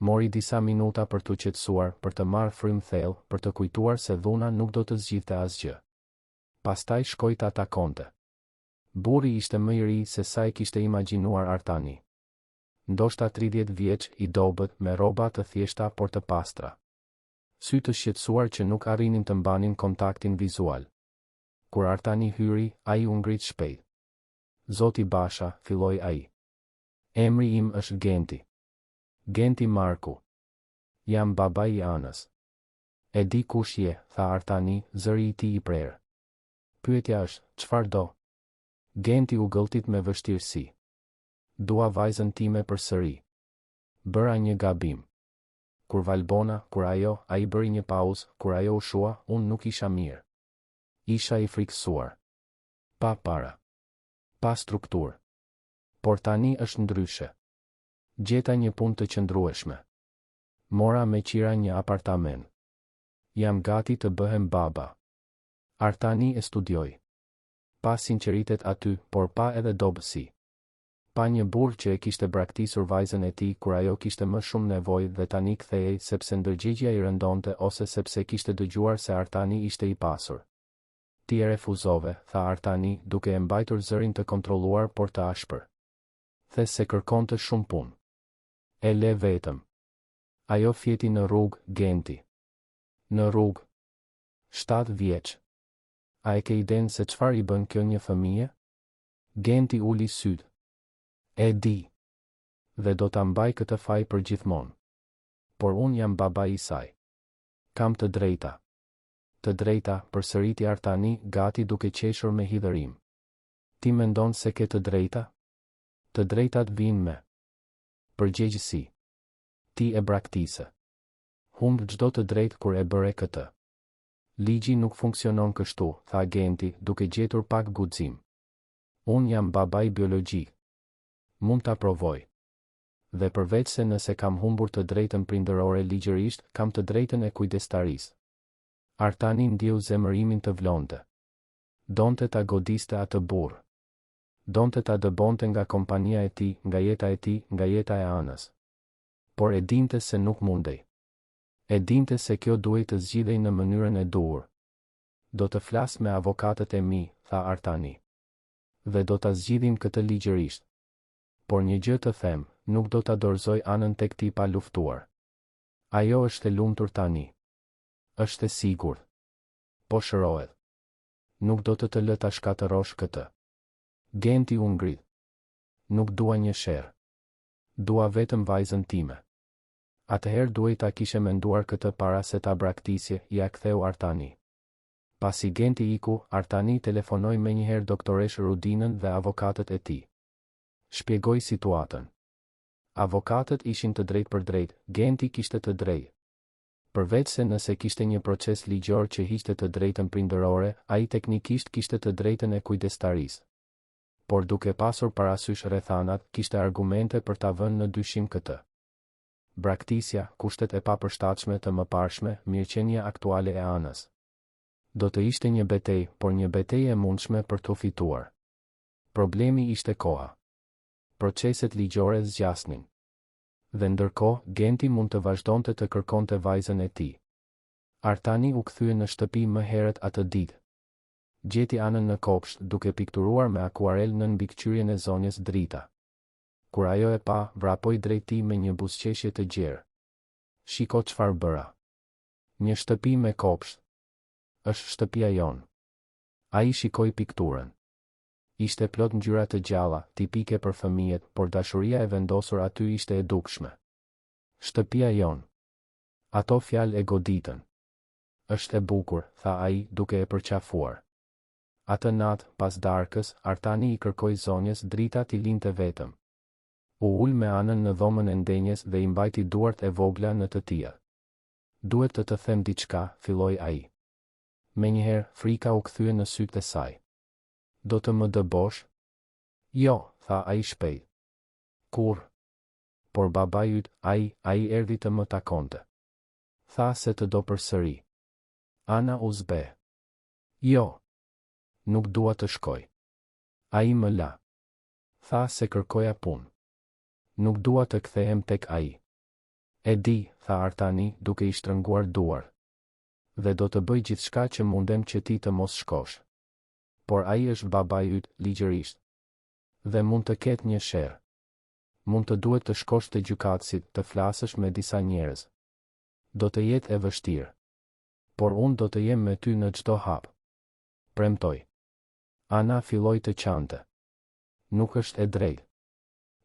Mori disa minuta për t'u qetësuar, për të marrë frym thellë, për të kujtuar se dhuna nuk do të zgjidhte asgjë. Pastaj shkoi ta takonte. Burri ishte më i ri se sa e kishte imagjinuar Artani. Ndoshta 30 vjeç, i dobët, me rroba të thjeshta por të pastra. Sy të shqetësuar që nuk arrinin të mbanin kontaktin vizual. Kur Artani hyri, ai u ngrit shpejt. Zoti Basha, filloi ai. Emri im është Genti. Genti Marku. Jam babai i Anës. E di kush je, tha Artani, zëri i tij i prerë. Pyetja është, çfarë do? Genti u gëlltit me vështirësi. Dua vajzën time përsëri. Bëra një gabim. Kur Valbona, kur ajo, ai bëri një pauzë, kur ajo u shua, unë nuk isha mirë. Isha i frikësuar. Pa para. Pa strukturë. Por tani është ndryshe. Gjeta një punë të qëndrueshme. Mora me qira një apartament. Jam gati të bëhem baba. Artani e studioi. Pa sinqeritet aty, por pa edhe dobësi. Pa një burr që e kishte braktisur vajzën e tij kur ajo kishte më shumë nevojë dhe tani kthehej sepse ndërgjegjja i rëndonte ose sepse kishte dëgjuar se Artani ishte i pasur. Ti e refuzove, tha Artani, duke e mbajtur zërin të kontrolluar por të ashpër. The se kërkonte shumë punë. E le vetëm. Ajo fjeti në rrugë, Genti. Në rrugë. 7 vjeç. A e ke idenë se çfarë i bën kjo një fëmije? Genti uli syt. E di. Dhe do ta mbaj këtë faj për gjithmonë. Por unë jam babai i saj. Kam të drejta. Të drejta, përsëriti Artani, gati duke qeshur me hidhërim. Ti mendon se ke të drejta? Të drejtat vijnë me përgjegjësi. Ti e braktise. Humb çdo të drejtë kur e bëre këtë. Ligji nuk funksionon kështu, tha Genti, duke gjetur pak guxim. Unë jam babai biologjik. Mund ta provoj. Dhe përveç se nëse kam humbur të drejtën prindërore ligjërisht, kam të drejtën e kujdestarisë. Artani ndjeu zemërimin të vlonte. Donte ta godiste atë burr. Donte ta dëbonte nga kompania e tij, nga jeta e tij, nga jeta e Anës. Por e dinte se nuk mundej. E dinte se kjo duhej të zgjidhej në mënyrën e duhur. Do të flas me avokatët e mi, tha Artani. Dhe do ta zgjidhim këtë ligjërisht. Por një gjë të them, nuk do ta dorëzoj Anën tek ti pa luftuar. Ajo është e lumtur tani. Është e sigurt. Po shërohet. Nuk do të lë ta shkatërosh këtë. Genti u ngrit. Nuk dua një sherr. Dua vetëm vajzën time. Atëherë duhej ta kishe menduar këtë para se ta braktisje, ja ktheu Artani. Pasi Genti iku, Artani telefonoi menjëherë doktoresh Rudinën dhe avokatët e tij. Shpjegoi situatën. Avokatët ishin të drejtë për drejtë, Genti kishte të drejtë. Përveç se nëse kishte një proces ligjor që hiqte të drejtën prindërore, ai teknikisht kishte të drejtën e kujdestarisë. Por duke pasur parasysh rrethanat, kishte argumente për ta vënë në dyshim këtë. Braktisja, kushtet e papërshtatshme të mëparshme, mirëqenia aktuale e anës. Do të ishte një betejë, por një betejë e mundshme për të fituar. Problemi ishte koha. Proceset ligjore zgjasnin. Dhe ndërkohë, Genti mund të vazhdonte të kërkonte vajzën e tij. Artani u kthye në shtëpi më herët atë ditë. Gjeti anën në kopsht, duke pikturuar me akuarel në mbikëqyrjen e zonjës Drita. Kur ajo e pa, vrapoi drejt tij me një buzëqeshje të gjerë. Shiko çfarë bëra. Një shtëpi me kopsht. Është shtëpia jon. Ai shikoi pikturën. Ishte plot ngjyra të gjalla, tipike për fëmijët, por dashuria e vendosur aty ishte e dukshme. Shtëpia jon. Ato fjalë e goditën. Është e bukur, tha ai, duke e përqafuar. Atë natë, pas darkës, Artani i kërkoi zonjës Drita t'i linte vetëm. U ul me anën në dhomën e ndenjes dhe i mbajti duart e vogla në të tija. Duhet të them diçka, filloi ai. Menjëherë, frika u kthye në sytë e saj. Do të më dëbosh? Jo, tha ai shpejt. Kur? Por baba yt, ai erdhi të më takonte. Tha se të do përsëri. Ana u zbe. Jo. Nuk dua të shkoj. Ai më la. Tha se kërkoja punë. Nuk dua të kthehem tek ai. E di, tha Artani, duke i shtrënguar duar. Dhe do të bëj gjithçka që mundem që ti të mos shkosh. Por ai është babai yt, ligjërisht. Dhe mund të ketë një sherr. Mund të duhet të shkosh te gjykatësit, të flasësh me disa njerëz. Do të jetë e vështirë. Por unë do të jem me ty në çdo hap. Premtoj. Ana filloi të qante. Nuk është e drejtë.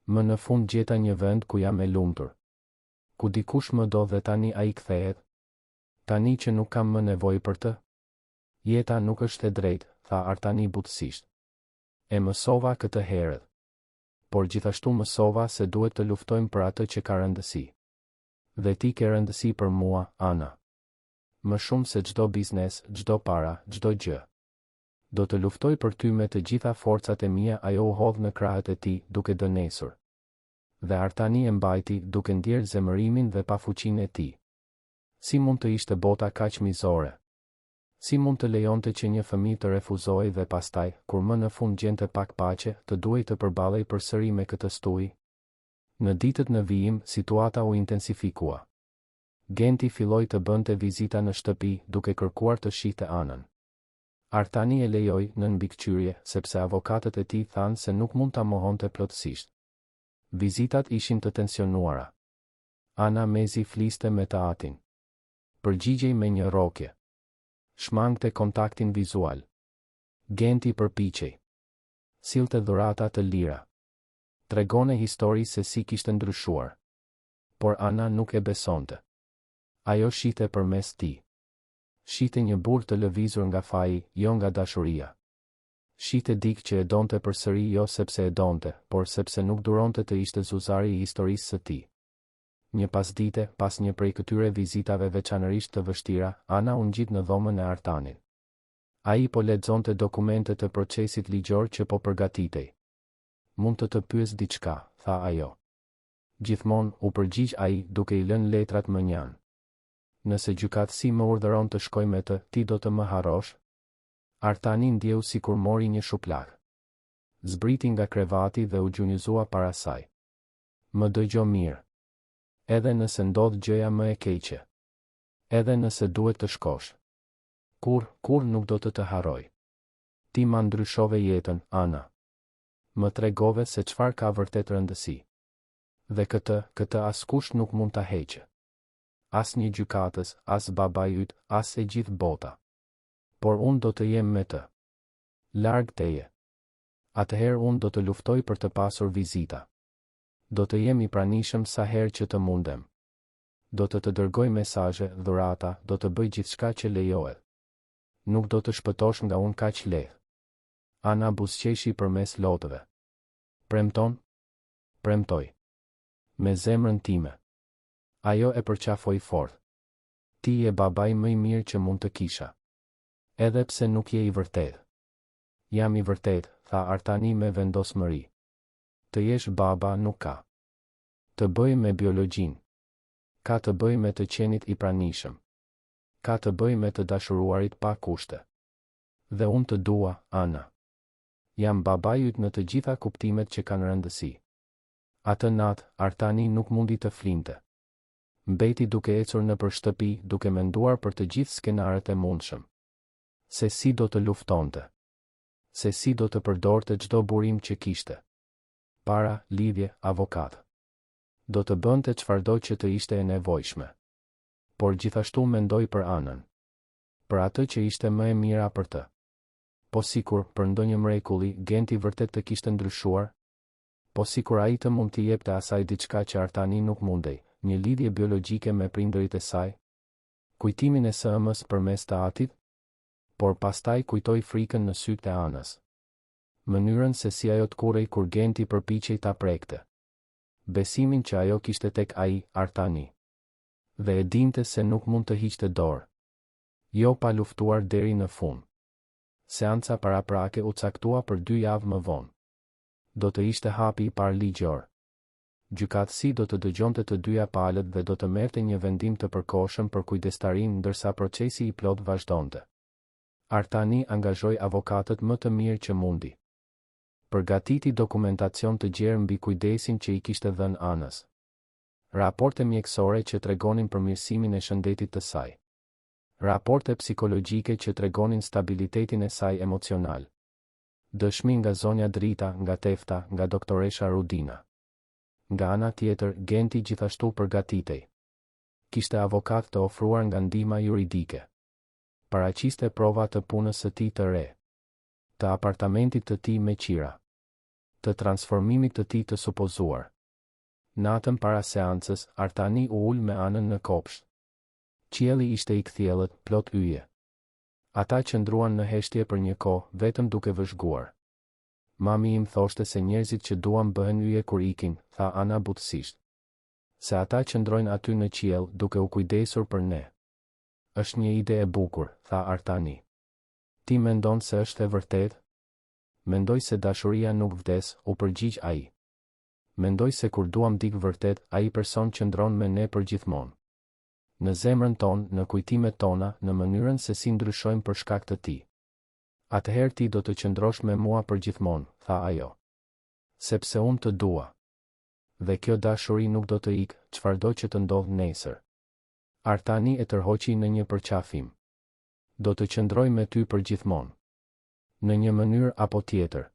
Më në fund gjeta një vend ku jam e lumtur. Ku dikush më do dhe tani ai kthehet. Tani që nuk kam më nevojë për të. Jeta nuk është e drejtë, tha Artani butësisht. E mësova këtë herët. Por gjithashtu mësova se duhet të luftojmë për atë që ka rëndësi. Dhe ti ke rëndësi për mua, Ana. Më shumë se çdo biznes, çdo para, çdo gjë. Do të luftoj për ty me të gjitha forcat e mia, ajo u hodh në krahët e tij, duke dënesur. Dhe Artani e mbajti, duke ndjerë zemërimin dhe pafuqinë e tij. Si mund të ishte bota kaq mizore? Si mund të lejonte që një fëmijë të refuzojë dhe pastaj, kur më në fund gjente pak paqe, të duhej të përballej përsëri me këtë stuj? Në ditët në vijim, situata u intensifikua. Genti filloi të bënte vizita në shtëpi, duke kërkuar të shihte Anën. Artani e lejoi në mbikëqyrje, sepse avokatët e tij thanë se nuk mund ta mohonte plotësisht. Vizitat ishin të tensionuara. Ana mezi fliste me të atin. Përgjigjej me një rrokje. Shmangte kontaktin vizual. Genti përpiqej. Sillte dhurata të lira. Tregone histori se si kishte ndryshuar. Por Ana nuk e besonte. Ajo shite përmes tij. Shite një burr të lëvizur nga faji, jo nga dashuria. Shite dikë që e donte përsëri, jo sepse e donte, por sepse nuk duronte të ishte zuzari i historisë së tij. Një pasdite, pas një prej këtyre vizitave veçanërisht të vështira, Ana u ngjit në dhomën e Artanit. Ai po lexonte dokumentet të procesit ligjor që po përgatitej. Mund të pyes diçka, tha ajo. Gjithmonë u përgjigj ai, duke i lënë letrat më njanë. Nëse gjykatësi më urdhëron të shkoj me të, ti do të më harrosh? Artani ndjeu sikur mori një shupllak. Zbriti nga krevati dhe u gjunjëzua para saj. Më dëgjo mirë. Edhe nëse ndodh gjëja më e keqe. Edhe nëse duhet të shkosh. Kur nuk do të harroj. Ti ma ndryshove jetën, Ana. Më tregove se çfarë ka vërtet rëndësi. Dhe këtë askush nuk mund ta heqë. As një gjykatës, as babai yt, as e gjithë bota. Por unë do të jem me të. larg teje. Atëherë unë do të luftoj për të pasur vizita. Do të jem i pranishëm sa herë që të mundem. Do të dërgoj mesazhe, dhurata, do të bëj gjithçka që lejohet. Nuk do të shpëtosh nga unë kaq lehtë. Ana buzëqeshi përmes lotëve. Premton? Premtoj. Me zemrën time. Ajo e përqafoi fort. Ti je babai më i mirë që mund të kisha. Edhe pse nuk je i vërtet. Jam i vërtet, tha Artani me vendosmëri. Të jesh baba nuk ka të bëj me biologjin. Ka të bëj me të qenit i pranishëm. Ka të bëj me të dashuruarit pa kushte. Dhe unë të dua, Ana. Jam babai yt në të gjitha kuptimet që kanë rëndësi. Atë natë, Artani nuk mundi të flinte. Mbeti duke ecur nëpër shtëpi, duke menduar për të gjithë skenarët e mundshëm. Se si do të luftonte. Se si do të përdorte çdo burim që kishte. Para, lidhje, avokat. Do të bënte çfarëdo që të ishte e nevojshme. Por gjithashtu mendoi për Anën. Për atë që ishte më e mira për të. Po sikur, për ndonjë mrekulli, Genti vërtet të kishte ndryshuar? Po sikur ai të mund t'i jepte asaj diçka që Artani nuk mundej, një lidhje biologjike me prindërit e saj? Kujtimin e së-ëmës përmes të atit? Por pastaj kujtoi frikën në sytë e Anës. Mënyrën se si ajo t'kurrej kur Genti përpiqej ta prekte. Besimin që ajo kishte tek ai, Artani. Dhe e dinte se nuk mund të hiqte dorë. Jo pa luftuar deri në fund. Seanca paraprake u caktua për 2 javë më vonë. Do të ishte hapi i parë ligjor. Gjykatësi do të dëgjonte të dyja palët dhe do të merrte një vendim të përkohshëm për kujdestarinë ndërsa procesi i plot vazhdonte. Artani angazhoi avokatët më të mirë që mundi. Përgatiti dokumentacion të gjerë mbi kujdesin që i kishte dhënë Anës. Raporte mjekësore që tregonin përmirësimin e shëndetit të saj. Raporte psikologjike që tregonin stabilitetin e saj emocional. Dëshmi nga zonja Drita, nga Tefta, nga doktoresha Rudina. Nga ana tjetër, Genti gjithashtu përgatitej. Kishte avokat të ofruar nga ndihma juridike. Paraqiste prova të punës së tij të re. Të apartamentit të tij me qira. Të transformimit të tij të supozuar. Natën para seancës, Artani u ul me Anën në kopsht. Qielli ishte i kthjellët, plot yje. Ata qëndruan në heshtje për një kohë, vetëm duke vëzhguar. Mami im thoshte se njerëzit që duan bëhen yje kur ikin, tha Ana butësisht. Se ata qëndrojnë aty në qiell, duke u kujdesur për ne. Është një ide e bukur, tha Artani. Ti mendon se është e vërtet? Mendoj se dashuria nuk vdes, u përgjigj ai. Mendoj se kur duam dikë vërtet, ai person qëndron me ne përgjithmonë. Në zemrën tonë, në kujtimet tona, në mënyrën se si ndryshojmë për shkak të tij. Atëherë ti do të qëndrosh me mua përgjithmonë, tha ajo. Sepse unë të dua. Dhe kjo dashuri nuk do të ikë, çfarëdo që të ndodh nesër. Artani e tërhoqi në një përqafim. Do të qëndroj me ty përgjithmonë. Në një mënyrë apo tjetër.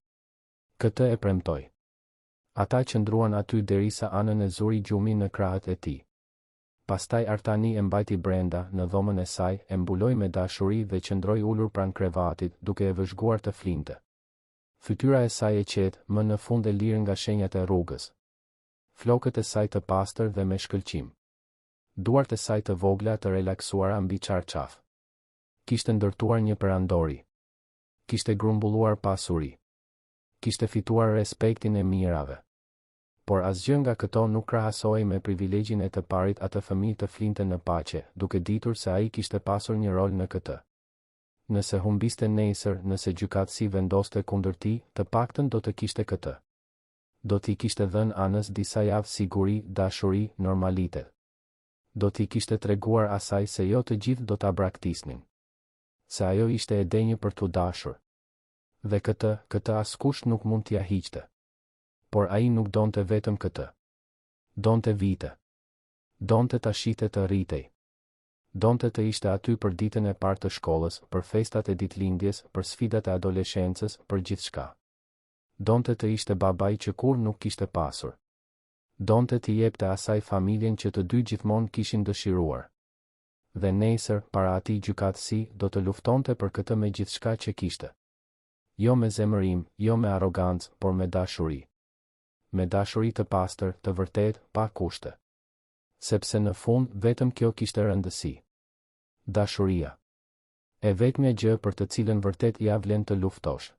Këtë e premtoj. Ata qëndruan aty derisa Anën e zuri gjumi në krahët e tij. Pastaj Artani e mbajti brenda, në dhomën e saj, e mbuloi me dashuri dhe qëndroi ulur pranë krevatit, duke e vëzhguar të flinte. Fytyra e saj e qetë, më në fund e lirë nga shenjat e rrugës. Flokët e saj të pastër dhe me shkëlqim. Duart e saj të vogla të relaksuara mbi çarçaf. Kishte ndërtuar një perandori. Kishte grumbulluar pasuri. Kishte fituar respektin e mirave. Por asgjë nga këto nuk krahasoi me privilegjin e të parit atë fëmijë të flinte në paqe, duke ditur se ai kishte pasur një rol në këtë. Nëse humbiste nesër, nëse gjykatësi vendoste kundër tij, të paktën do të kishte këtë. Do t'i kishte dhënë Anës disa javë siguri, dashuri, normalitet. Do t'i kishte treguar asaj se jo të gjithë do ta braktisnin. Se ajo ishte e denjë për t'u dashur. Dhe këtë askush nuk mund t'ia hiqte. Por ai nuk donte vetëm këtë. Donte vite. Donte ta shite të rritej. Donte të ishte aty për ditën e parë të shkollës, për festat e ditëlindjes, për sfidat e adoleshencës, për gjithçka. Donte të ishte babai që kur nuk kishte pasur. Donte t'i jepte asaj familjen që të dy gjithmonë kishin dëshiruar. Dhe nesër, para atij gjykatësi, do të luftonte për këtë me gjithçka që kishte. Jo me zemërim, jo me arrogancë, por me dashuri. Me dashuri të pastër, të vërtet, pa kushte. Sepse në fund vetëm kjo kishte rëndësi. Dashuria. E vetmja gjë për të cilën vërtet ja vlen të luftosh.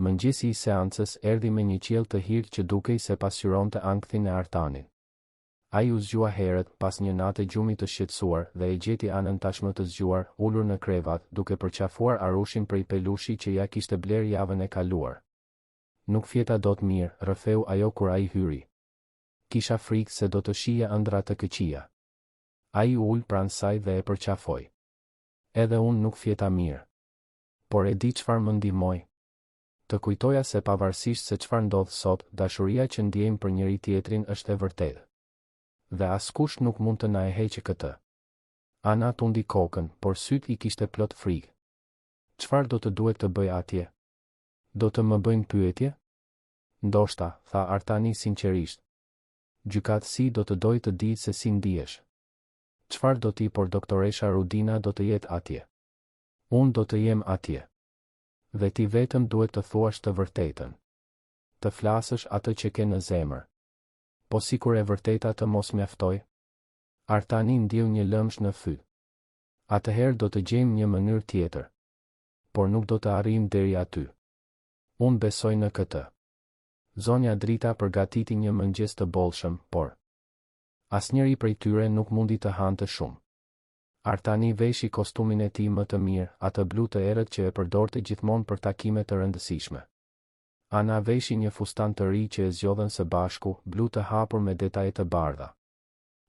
Mëngjesi I seancës erdhi me një qiell të hirë që dukej se pasqyronte ankthin e Artanit. Ai u zgjua herët pas një nate gjumi të shqetësuar dhe e gjeti anën tashmë të zgjuar, ulur në krevat, duke përqafuar Arushin prej pelushi që ja kishte bler javën e kaluar. Nuk fjeta dot mirë, rrëfeu ajo kur ai hyri. Kisha frikë se do të shija ëndra të këqija. Ai u ul pranë saj dhe e përqafoi. Edhe unë nuk fjeta mirë. Por e di çfarë më ndihmoi. Të kujtoja se pavarësisht se çfarë ndodh sot, dashuria që ndjejmë për njëri tjetrin është e vërtetë. Dhe askush nuk mund të na e heqë këtë. Ana tundi kokën, por syt I kishte plot frikë. Çfarë do të duhet të bëj atje? Do të më bëjnë pyetje? Ndoshta, tha Artani sinqerisht. Gjykatësi do të doj të di se si ndihesh. Çfarë do ti, por doktoresha Rudina do të jetë atje. Unë do të jem atje. Dhe ti vetëm duhet të thuash të vërtetën. Të flasësh atë që ke në zemër. Po sikur e vërteta të mos mjaftoj? Artani ndjeu një lëmsh në fy. Atëherë do të gjejmë një mënyrë tjetër. Por nuk do të arrijmë deri aty. Unë besoj në këtë. Zonja Drita përgatiti një mëngjes të bollshëm, por asnjëri prej tyre nuk mundi të hante shumë. Artani veshi kostumin e tij më të mirë, atë blu të errët që e përdorte gjithmonë për takime të rëndësishme. Ana veshi një fustan të ri që e zgjodhen së bashku, blu të hapur me detaje të bardha.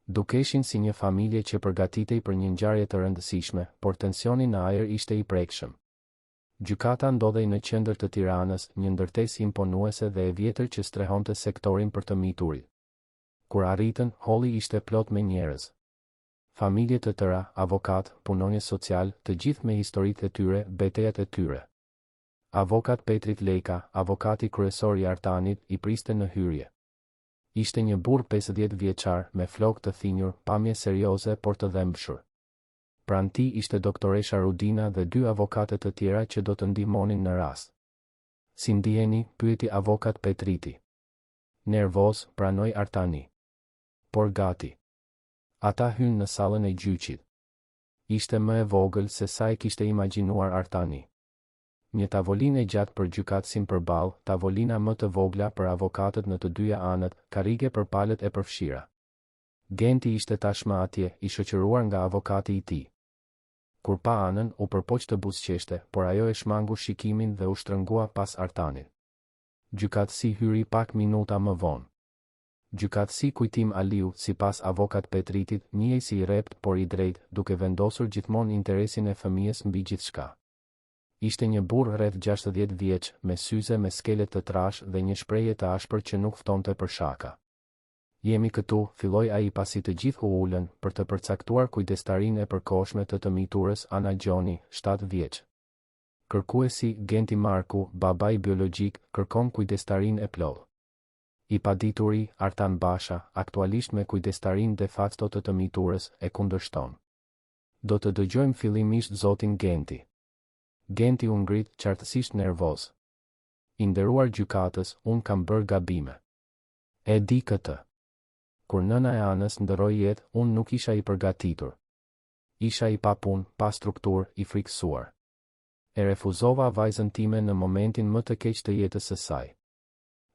Dukeshin si një familje që përgatitej për një ngjarje të rëndësishme, por tensioni në ajër ishte I prekshëm. Gjykata ndodhej në qendër të Tiranës, një ndërtesë imponuese dhe e vjetër që strehonte sektorin për të miturit. Kur arritën, holli ishte plot me njerëz. Familje të tëra, avokat, punonjës social, të gjithë me historitë e tyre, betejat e tyre. Avokat Petrit Lejka, avokati kryesor I Artanit, I priste në hyrje. Ishte një burr 50 vjeçar, me flokë të thinjur, pamje serioze por të dhëmbshur. Pranë tij ishte doktoresha Rudina dhe 2 avokate të tjera që do të ndihmonin në rast. Si ndiheni, pyeti avokat Petriti. Nervoz, pranoi Artani. Por gati. Ata hynë në sallën e gjyqit. Ishte më e vogël se sa e kishte imagjinuar Artani. Një tavolinë e gjatë për gjykatësin përballë, tavolina më të vogla për avokatët në të dyja anët, karrige për palët e përfshira. Genti ishte tashmë atje, I shoqëruar nga avokati I tij. Kur pa anën, u përpoq të buzëqeshte, por ajo e shmangu shikimin dhe u shtrëngua pas Artanit. Gjykatësi hyri pak minuta më vonë. Gjykatësi Kujtim Aliu, sipas avokat Petritit, njihej si I rrept por I drejtë, duke vendosur gjithmonë interesin e fëmijës mbi gjithçka. Ishte një burr rreth 60 vjeç, me syze me skelet të trash dhe një shprehje të ashpër që nuk ftonte për shaka. Jemi këtu, filloi ai pasi të gjithë u ulën, për të përcaktuar kujdestarinë e përkohshme të miturës Ana Gjoni, 7 vjeç. Kërkuesi, Genti Marku, babai biologjik, kërkon kujdestarinë e plotë. I padituri, Artan Basha, aktualisht me kujdestarinë de facto të miturës, e kundërshton. Do të dëgjojmë fillimisht zotin Genti. Genti u ngrit, qartësisht nervoz. I nderuar gjykatës, unë kam bërë gabime. E di këtë. Kur nëna e Anës ndërroi jetë, unë nuk isha I përgatitur. Isha I pa punë, pa strukturë, I frikësuar. E refuzova vajzën time në momentin më të keq të jetës së saj.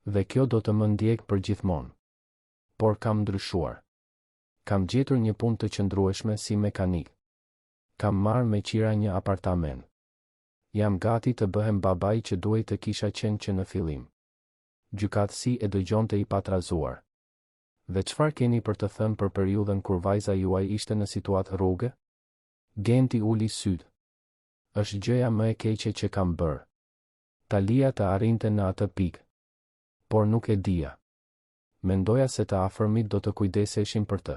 Dhe kjo do të më ndjek për gjithmonë. Por kam ndryshuar. Kam gjetur një punë të qëndrueshme si mekanik. Kam marrë me qira një apartament. Jam gati të bëhem babai që duhej të kisha qenë që në fillim. Gjykatësi e dëgjonte I patrazuar. Dhe çfarë keni për të thënë për periudhën kur vajza juaj ishte në situatë rruge? Genti uli syt. Është gjëja më e keqe që kam bërë. Talia të arrinte në atë pikë. Por nuk e dija. Mendoja se të afërmit do të kujdeseshin për të.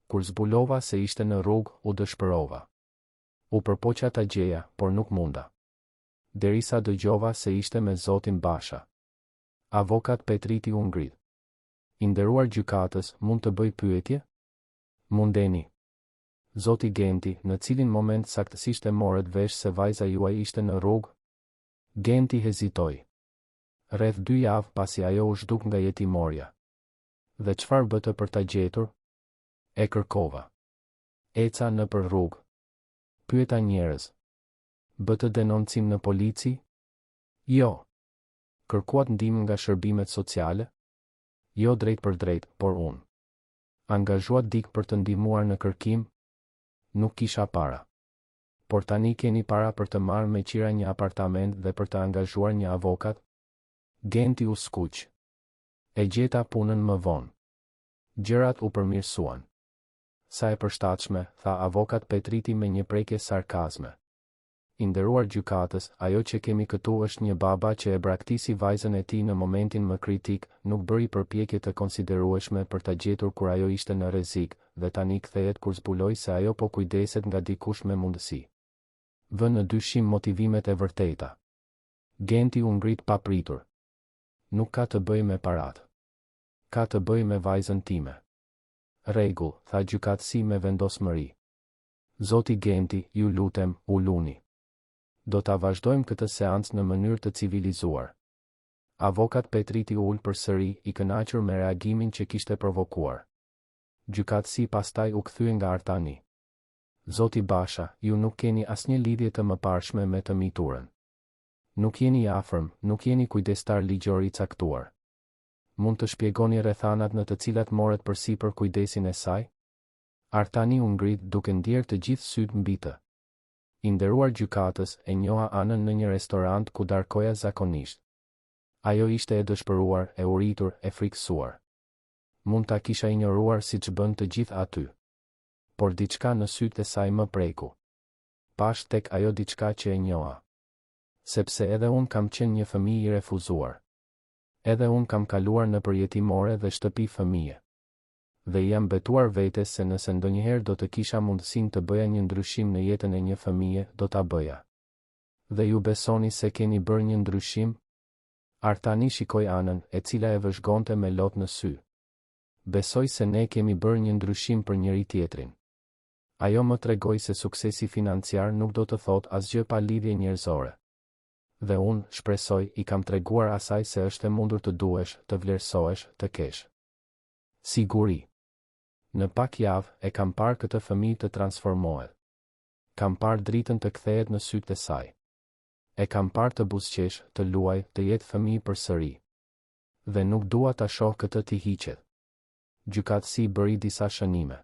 Kur zbulova se ishte në rrugë, u dëshpërova. U përpoqa ta gjeja, por nuk munda. Derisa dëgjova se ishte me zotin Basha. Avokat Petriti u ngrit. I nderuar gjykatës, mund të bëj pyetje? Mundeni. Zoti Genti, në cilin moment saktësisht e morët vesh se vajza juaj ishte në rrugë? Genti hezitoi. Rreth 2 javë pasi ajo u zhduk nga jetimorja. Dhe çfarë bëte për ta gjetur? E kërkova. Eca nëpër rrugë. Pyeta njerëz. Bëte denoncim në polici? Jo. Kërkuat ndihmë nga shërbimet sociale? Jo drejt për drejt, por unë. Angazhuat dik për të ndihmuar në kërkim? Nuk kisha para. Por tani keni para për të marrë me qira një apartament dhe për të angazhuar një avokat? Genti u skuq. E gjeta punën më vonë. Gjërat u përmirësuan. Sa e përshtatshme, tha avokat Petriti me një prekje sarkazme. I nderuar gjykatës, ajo që kemi këtu është një baba që e braktisi vajzën e tij në momentin më kritik, nuk bëri përpjekje të konsiderueshme për ta gjetur kur ajo ishte në rrezik, dhe tani kthehet kur zbuloi se ajo po kujdeset nga dikush me mundësi. Vë në dyshim motivimet e vërteta. Genti u ngrit papritur. Nuk ka të bëjë me paratë. Ka të bëjë me vajzën time. Rregull, tha gjykatësi me vendosmëri. Zoti Genti, ju lutem, u luni. Do ta vazhdojmë këtë seancë në mënyrë të civilizuar. Avokat Petriti ul përsëri, i kënaqur me reagimin që kishte provokuar. Gjykatësi pastaj u kthye nga Artani. Zoti Basha, ju nuk keni asnjë lidhje të mëparshme me të miturën. Nuk jeni i afërm, nuk jeni kujdestar ligjor i caktuar. Mund të shpjegoni rrethanat në të cilat morët përsipër kujdesin e saj? Artani u ngrit duke ndjerë të gjithë syt mbi të. I nderuar gjykatës, e njoha Anën në një restorant ku darkoja zakonisht. Ajo ishte e dëshpëruar, e uritur, e frikësuar. Mund ta kisha injoruar siç bën të gjithë aty. Por diçka në sytë e saj më preku. Pash tek ajo diçka që e njoha. Sepse edhe unë kam qenë një fëmijë i refuzuar. Edhe unë kam kaluar në përjetimore dhe shtëpi fëmije. Dhe jam betuar vetes se nëse ndonjëherë do të kisha mundësinë të bëja një ndryshim në jetën e një fëmije, do ta bëja. Dhe ju besoni se keni bërë një ndryshim? Artani shikoi Anën, e cila e vëzhgonte me lot në sy. Besoj se ne kemi bërë një ndryshim për njëri tjetrin. Ajo më tregoi se suksesi financiar nuk do të thotë asgjë pa lidhje njerëzore. Dhe unë, shpresoj, i kam treguar asaj se është e mundur të duhesh, të vlerësohesh, të kesh siguri. Në pak javë, e kam parë këtë fëmijë të transformohet. Kam parë dritën të kthehet në sytë e saj. E kam parë të buzëqesh, të luaj, të jetë fëmijë përsëri. Dhe nuk dua ta shoh këtë të hiqet. Gjykatësi bëri disa shënime.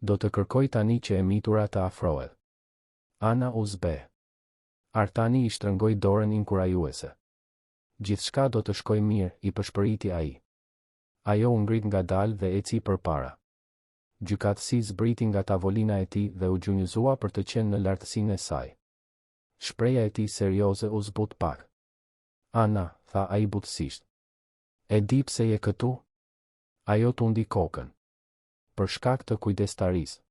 Do të kërkoj tani që e mitura të afrohet. Ana u zbe. Artani i shtrëngoi dorën inkurajuese. Gjithçka do të shkojë mirë, i përshpëriti ai. Ajo u ngrit ngadalë dhe eci përpara. Gjykatësi zbriti nga tavolina e tij dhe u gjunjëzua për të qenë në lartësinë e saj. Shpreha e tij serioze u zbut pak. Ana, tha ai butësisht. E di pse je këtu? Ajo tundi kokën. Për shkak të kujdestarisë.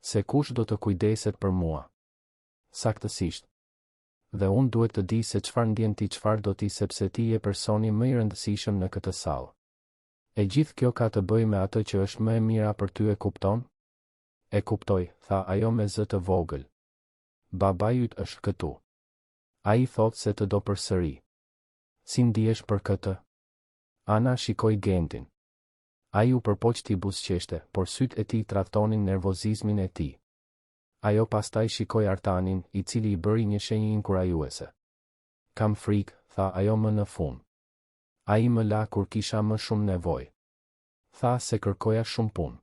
Se kush do të kujdeset për mua? Saktësisht. Dhe unë duhet të di se çfarë ndjen ti, çfarë do ti, sepse ti je personi më i rëndësishëm në këtë sallë. E gjithë kjo ka të bëjë me atë që është më e mira për ty, e kupton? E kuptoj, tha ajo me zë të vogël. Baba yt është këtu. Ai thot se të do përsëri. Si ndihesh për këtë? Ana shikoi Gentin. Ai u përpoqti buzëqeshte, por sytë e tij tradhtonin nervozizmin e tij. Ajo pastaj shikoi Artanin, i cili i bëri një shenjë inkurajuese. Kam frikë, tha ajo më në fund. Ai më la kur kisha më shumë nevojë. Tha se kërkoja shumë punë.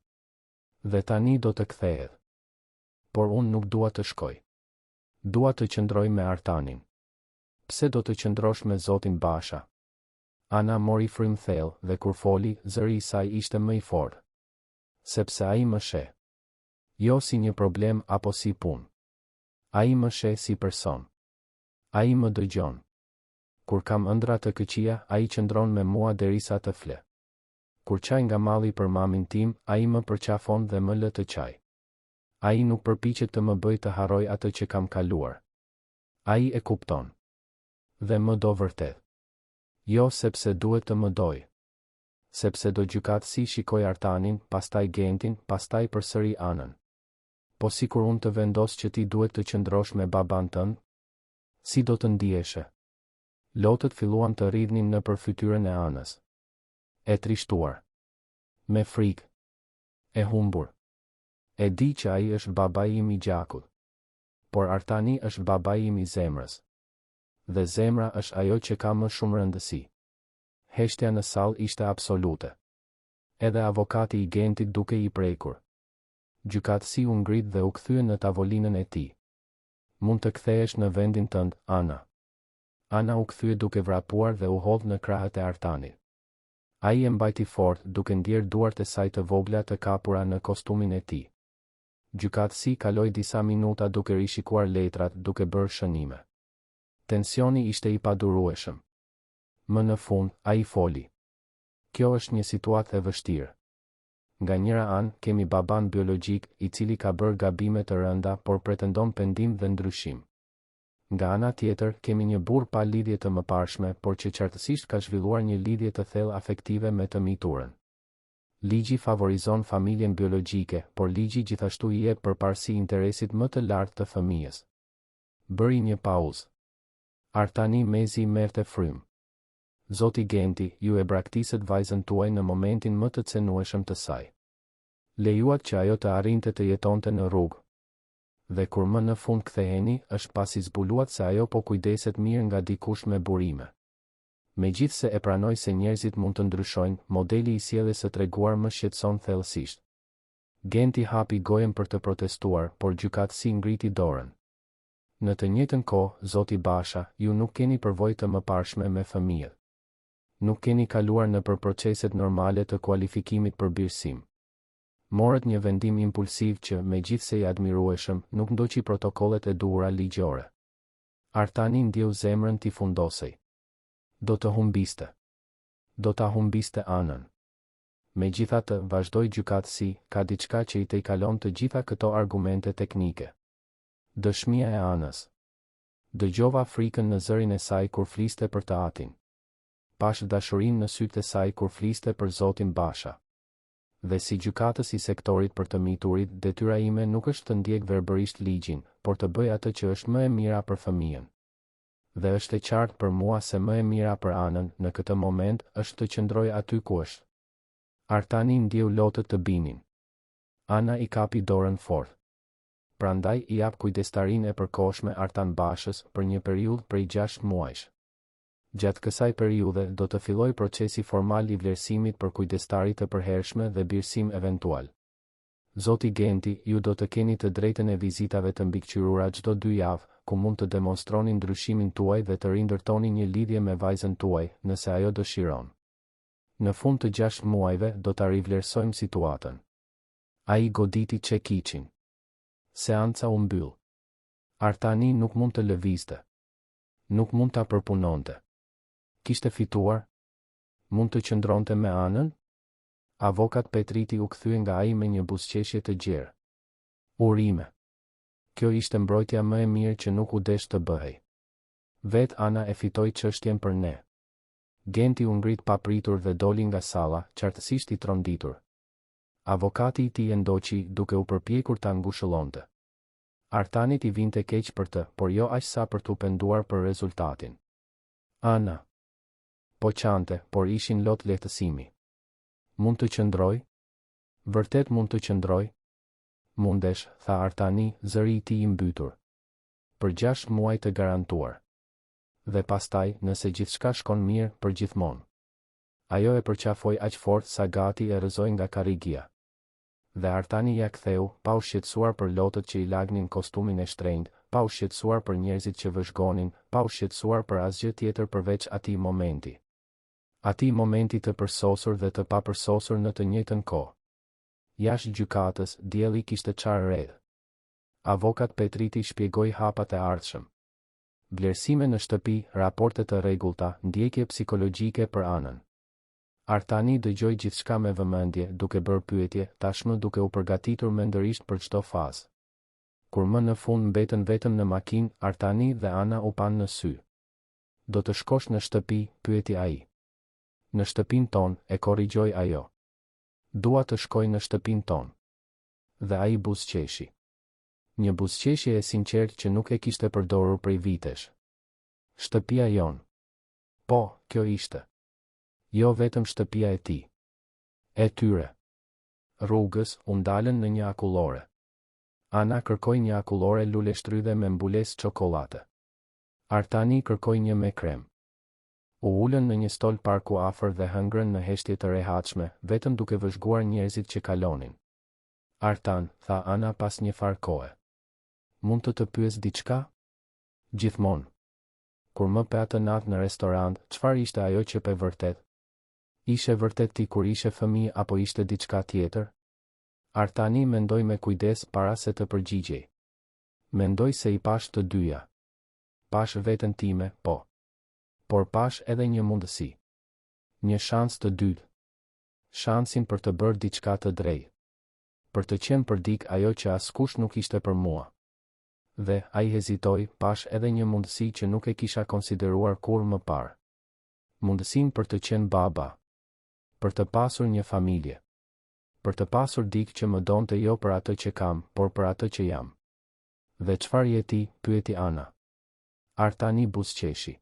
Dhe tani do të kthehet. Por unë nuk dua të shkoj. Dua të qëndroj me Artanin. Pse do të qëndrosh me zotin Basha? Ana mori frym thellë dhe kur foli, zëri i saj ishte më i fortë. Sepse ai më sheh. Jo si një problem apo si punë. Ai më sheh si person. Ai më dëgjon. Kur kam ëndra të këqija, ai qëndron me mua derisa të fle. Kur qaj nga malli për mamin tim, ai më përqafon dhe më lë të qaj. Ai nuk përpiqet të më bëj të harroj atë që kam kaluar. Ai e kupton. Dhe më do vërtet. Jo sepse duhet të më doj. Sepse do. Gjykatësi shikoi Artanin, pastaj Gentin, pastaj përsëri Anën. Po sikur unë të vendos që ti duhet të qëndrosh me baban tënd? Si do të ndiheshe? Lotët filluan të rridhnin nëpër fytyrën e Anës. E trishtuar. Me frikë. E humbur. E di që ai është babai im i gjakut. Por Artani është babai im i zemrës. Dhe zemra është ajo që ka më shumë rëndësi. Heshtja në sallë ishte absolute. Edhe avokati i Gentit duke i prekur. Gjykatësi u ngrit dhe u kthye në tavolinën e tij. Mund të kthehesh në vendin tënd, Ana. Ana u kthye duke vrapuar dhe u hodh në krahët e Artanit. Ai e mbajti fort duke ndjerë duart e saj të vogla të kapura në kostumin e tij. Gjykatësi kaloi disa minuta duke rishikuar letrat duke bërë shënime. Tensioni ishte i padurueshëm. Më në fund, ai foli. Kjo është një situatë e vështirë. Nga njëra anë, kemi baban biologjik, i cili ka bërë gabime të rënda, por pretendon pendim dhe ndryshim. Nga ana tjetër, kemi një burr pa lidhje të mëparshme, por që qartësisht ka zhvilluar një lidhje të thellë afektive me të miturën. Ligji favorizon familjen biologjike, por ligji gjithashtu i jep përparësi interesit më të lartë të fëmijës. Bëri një pauzë. Artani mezi merrte frym. Zoti Genti, ju e braktisët vajzën tuaj në momentin më të cenueshëm të saj. Lejuat që ajo të arrinte të jetonte në rrugë. Dhe kur më në fund ktheheni, është pasi zbuluat se ajo po kujdeset mirë nga dikush me burime. Megjithse e pranoj se njerëzit mund të ndryshojnë, modeli i sjelljes së treguar më shqetëson thellësisht. Genti hapi gojën për të protestuar, por gjykatësi ngriti dorën. Në të njëjtën kohë, zoti Basha, ju nuk keni përvojë të mëparshme me fëmijët. Nuk keni kaluar nëpër proceset normale të kualifikimit për birësim. Morët një vendim impulsiv që, megjithse i admirueshëm, nuk ndoqi protokollet e duhura ligjore. Artani ndjeu zemrën t'i fundosej. Do të humbiste. Do ta humbiste Anën. Megjithatë, vazhdoi gjykatësi, ka diçka që i tejkalon të gjitha këto argumente teknike. Dëshmia e Anës. Dëgjova frikën në zërin e saj kur fliste për të atin. Pash dashurinë në sytë e saj kur fliste për zotin Basha. Dhe si gjykatës i sektorit për të miturit, detyra ime nuk është të ndjek verbërisht ligjin, por të bëj atë që është më e mira për fëmijën. Dhe është e qartë për mua se më e mira për Anën në këtë moment është të qëndroj aty ku është. Artani ndjeu lotët të binin. Ana i kapi dorën fort. Prandaj i jap kujdestarinë e përkohshme Artan Bashës për një periudhë prej 6 muajsh. Gjatë kësaj periudhe do të filloj procesi formal i vlerësimit për kujdestarit të përhershme dhe birësim eventual. Zoti Genti, ju do të keni të drejtën e vizitave të mbikëqyrura çdo 2 javë, ku mund të demonstroni ndryshimin tuaj dhe të rindërtoni një lidhje me vajzën tuaj, nëse ajo dëshiron. Në fund të 6 muajve do ta rivlerësojmë situatën. Ai goditi çekiçin. Seanca u mbyll. Artani nuk mund të lëvizte. Nuk mund ta përpunonte. Kishte fituar? Mund të qëndronte me Anën? Avokat Petriti u kthye nga ai me një buzëqeshje të gjerë. Urime. Kjo ishte mbrojtja më e mirë që nuk u desh të bëhej. Vet Ana e fitoi çështjen për ne. Genti u ngrit papritur dhe doli nga salla, qartësisht i tronditur. Avokati i tij e ndoqi duke u përpjekur ta ngushëllonte. Artanit i vinte keq për të, por jo aq sa për t'u penduar për rezultatin. Ana. Po qante, por ishin lot lehtësimi. Mund të qëndroj? Vërtet mund të qëndroj? Mundesh, tha Artani, zëri i tij i mbytur. Për 6 muaj të garantuar. Dhe pastaj, nëse gjithçka shkon mirë, për gjithmonë. Ajo e përqafoi aq fort sa gati e rrëzoi nga karrigia. Dhe Artani ja ktheu, pa u shqetësuar për lotët që i lagnin kostumin e shtrenjtë, pa u shqetësuar për njerëzit që vëzhgonin, pa u shqetësuar për asgjë tjetër përveç atij momenti. Atij momenti të përsosur dhe të papërsosur në të njëjtën kohë. Jashtë gjykatës, dielli kishte çarë redh. Avokat Petriti shpjegoi hapat e ardhshëm. Vlerësime në shtëpi, raporte të rregullta, ndjekje psikologjike për Anën. Artani dëgjoi gjithçka me vëmendje, duke bërë pyetje, tashmë duke u përgatitur mendërisht për çdo fazë. Kur më në fund mbetën vetëm në makinë, Artani dhe Ana u panë në sy. Do të shkosh në shtëpi, pyeti ai. Në shtëpinë tonë, e korrigjoi ajo. Dua të shkoj në shtëpinë tonë. Dhe ai buzëqeshi. Një buzëqeshje e sinqertë që nuk e kishte përdorur prej vitesh. Shtëpia jon. Po, kjo ishte. Jo vetëm shtëpia e tij. E tyre. Rrugës u ndalën në një akullore. Ana kërkoi një akullore lule shtrydhe me mbulesë çokollate. Artani kërkoi një me krem. U ulën në një stol parku afër dhe hëngrën në heshtje të rehatshme, vetëm duke vëzhguar njerëzit që kalonin. Artan, tha Ana pas një farë kohe. Mund të pyes diçka? Gjithmonë. Kur më pe atë natë në restorant, çfarë ishte ajo që pe vërtet? Ishe vërtet ti kur ishe fëmijë apo ishte diçka tjetër? Artani mendoi me kujdes para se të përgjigjej. Mendoj se i pash të dyja. Pash veten time, po. Por pash edhe një mundësi. Një shans të dytë. Shansin për të bërë diçka të drejtë. Për të qenë përdik ajo që askush nuk ishte për mua. Dhe, ai hezitoi, pash edhe një mundësi që nuk e kisha konsideruar kur më parë. Mundësinë për të qenë baba. Për të pasur një familje. Për të pasur dikë që më donte jo për atë që kam, por për atë që jam. Dhe çfarë je ti? Pyeti Ana. Artani buzëqeshi.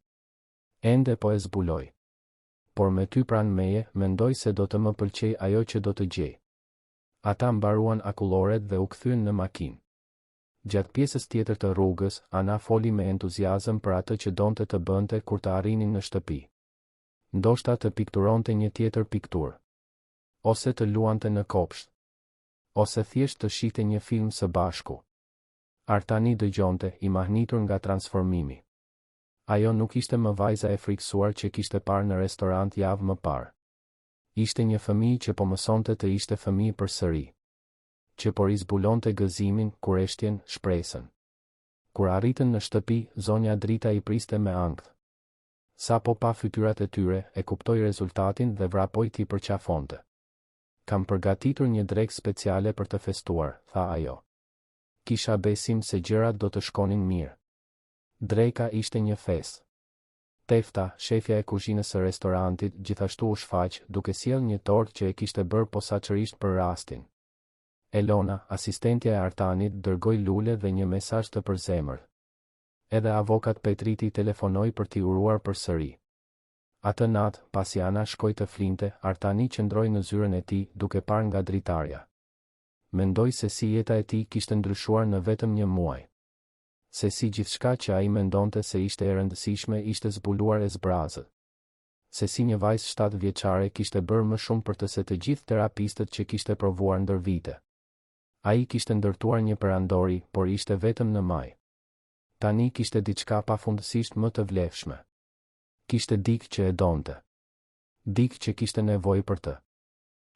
Ende po e zbuloj. Por me ty pranë meje, mendoj se do të më pëlqej ajo që do të gjej. Ata mbaruan akulloret dhe u kthyen në makinë. Gjatë pjesës tjetër të rrugës, Ana foli me entuziazëm për atë që donte të bënte kur të arrinin në shtëpi. Ndoshta të pikturonte një tjetër pikturë. Ose të luante në kopsht. Ose thjesht të shihte një film së bashku. Artani dëgjonte, i mahnitur nga transformimi. Ajo nuk ishte më vajza e friksuar që kishte parë në restorant javë më parë. Ishte një fëmijë që po mësonte të ishte fëmijë përsëri. Që por i zbulonte gëzimin, kureshtjen, shpresën. Kur arritën në shtëpi, zonja Drita i priste me ankth. Sa po pa fytyrat e tyre, e kuptoi rezultatin dhe vrapoi t'i përqafonte. Kam përgatitur një drekë speciale për të festuar, tha ajo. Kisha besim se gjërat do të shkonin mirë. Dreka ishte një festë. Tefta, shefja e kuzhinës së restorantit, gjithashtu u shfaq, duke sjellë një tortë që e kishte bërë posaçërisht për rastin. Elona, asistentja e Artanit, dërgoi lule dhe një mesazh të përzemërt. Edhe avokat Petriti telefonoi për t'i uruar përsëri. Atë natë, pasi Ana shkoi të flinte, Artani qëndroi në zyrën e tij, duke parë nga dritarja. Mendoi se si jeta e tij kishte ndryshuar në vetëm një muaj. Se si gjithçka që ai mendonte se ishte e rëndësishme ishte zbuluar e zbrazët. Se si një vajzë 7 vjeçare kishte bërë më shumë për të se të gjithë terapistët që kishte provuar ndër vite. Ai kishte ndërtuar një perandori, por ishte vetëm në maj. Tani kishte diçka pafundësisht më të vlefshme. Kishte dikë që e donte. Dikë që kishte nevojë për të.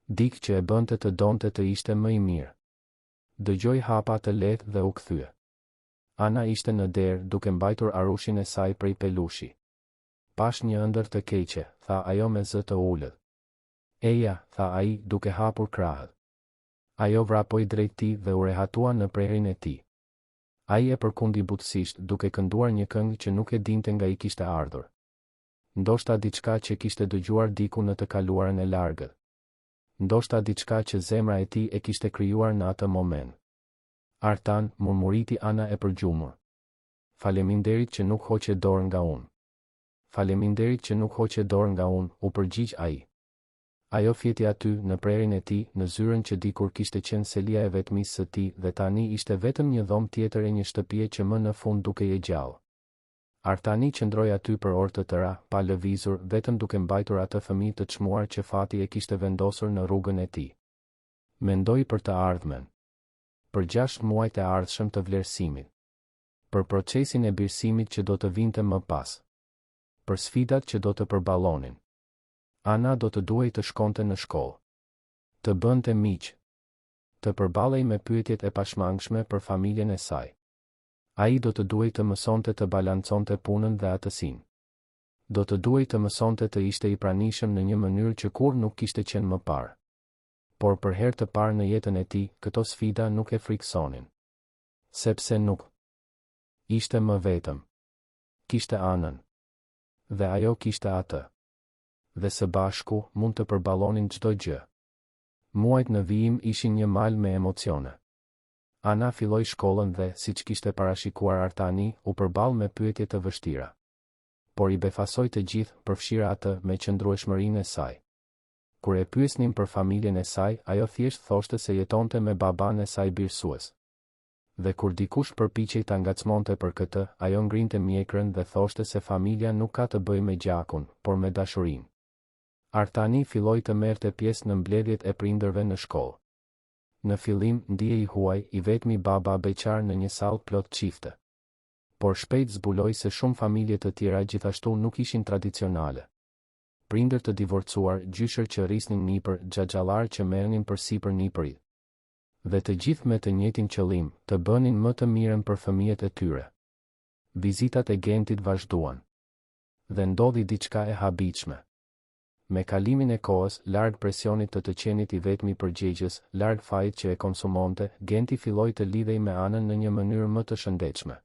Dikë që e bënte të donte të ishte më i mirë. Dëgjoi hapa të lehtë dhe u kthye. Ana ishte në derë, duke mbajtur arushin e saj prej pelushi. Pash një ëndër të keqe, tha ajo me zë të ulët. Eja, tha ai, duke hapur krahët. Ajo vrapoi drejt tij dhe u rehatua në prerin e tij. Ai e përkundi butësisht, duke kënduar një këngë që nuk e dinte nga i kishte ardhur. Ndoshta diçka që kishte dëgjuar diku në të kaluarën e largët. Ndoshta diçka që zemra e tij e kishte krijuar në atë moment. Artan, murmuriti Ana e përgjumur. Faleminderit që nuk hoqe dorë nga unë. Faleminderit që nuk hoqe dorë nga unë, u përgjigj ai. Ajo fjeti aty, në prerin e tij, në zyrën që dikur kishte qenë selia e vetmisë së tij dhe tani ishte vetëm një dhomë tjetër e një shtëpie që më në fund dukej e gjallë. Artani qëndroi aty për orë të tëra, pa lëvizur, vetëm duke mbajtur atë fëmijë të çmuar që fati e kishte vendosur në rrugën e tij. Mendoi për të ardhmen. Për 6 muajt e ardhshëm të vlerësimit. Për procesin e birësimit që do të vinte më pas. Për sfidat që do të përballonin. Ana do të duhej të shkonte në shkollë. Të bënte miq. Të përballej me pyetjet e pashmangshme për familjen e saj. Ai do të duhej të mësonte të balanconte punën dhe atësinë. Do të duhej të mësonte të ishte i pranishëm në një mënyrë që kur nuk kishte qenë më parë. Por për herë të parë në jetën e tij, këto sfida nuk e friksonin. Sepse nuk ishte më vetëm. Kishte Anën. Dhe ajo kishte atë. Dhe së bashku mund të përballonin çdo gjë. Muajt në vijim ishin një mal me emocione. Ana filloi shkollën dhe, siç kishte parashikuar Artani, u përball me pyetje të vështira. por i befasoi të gjithë, përfshira atë me qëndrueshmërinë e saj. Kur e pyesnin për familjen e saj, ajo thjesht thoshte se jetonte me baban e saj birësues. Dhe kur dikush përpiqej ta ngacmonte për këtë, ajo ngrinte mjekrën dhe thoshte se familja nuk ka të bëjë me gjakun, por me dashurinë. Artani filloi të merrte pjesë në mbledhjet e prindërve në shkollë. Në fillim ndihej huaj, i vetmi baba beqar në një sallë plot çifte. Por shpejt zbuloi se shumë familje të tjera gjithashtu nuk ishin tradicionale. Prindër të divorcuar, gjyshër që rrisnin nipër, xhaxhallar që merrnin përsipër nipërit. Dhe të gjithë me të njëjtin qëllim, të bënin më të mirën për fëmijët e tyre. Vizitat e Gentit vazhduan. Dhe ndodhi diçka e habitshme. Me kalimin e kohës, larg presionit të qenit i vetmi përgjegjës, larg fajit që e konsumonte, Genti filloi të lidhej me Anën në një mënyrë më të shëndetshme.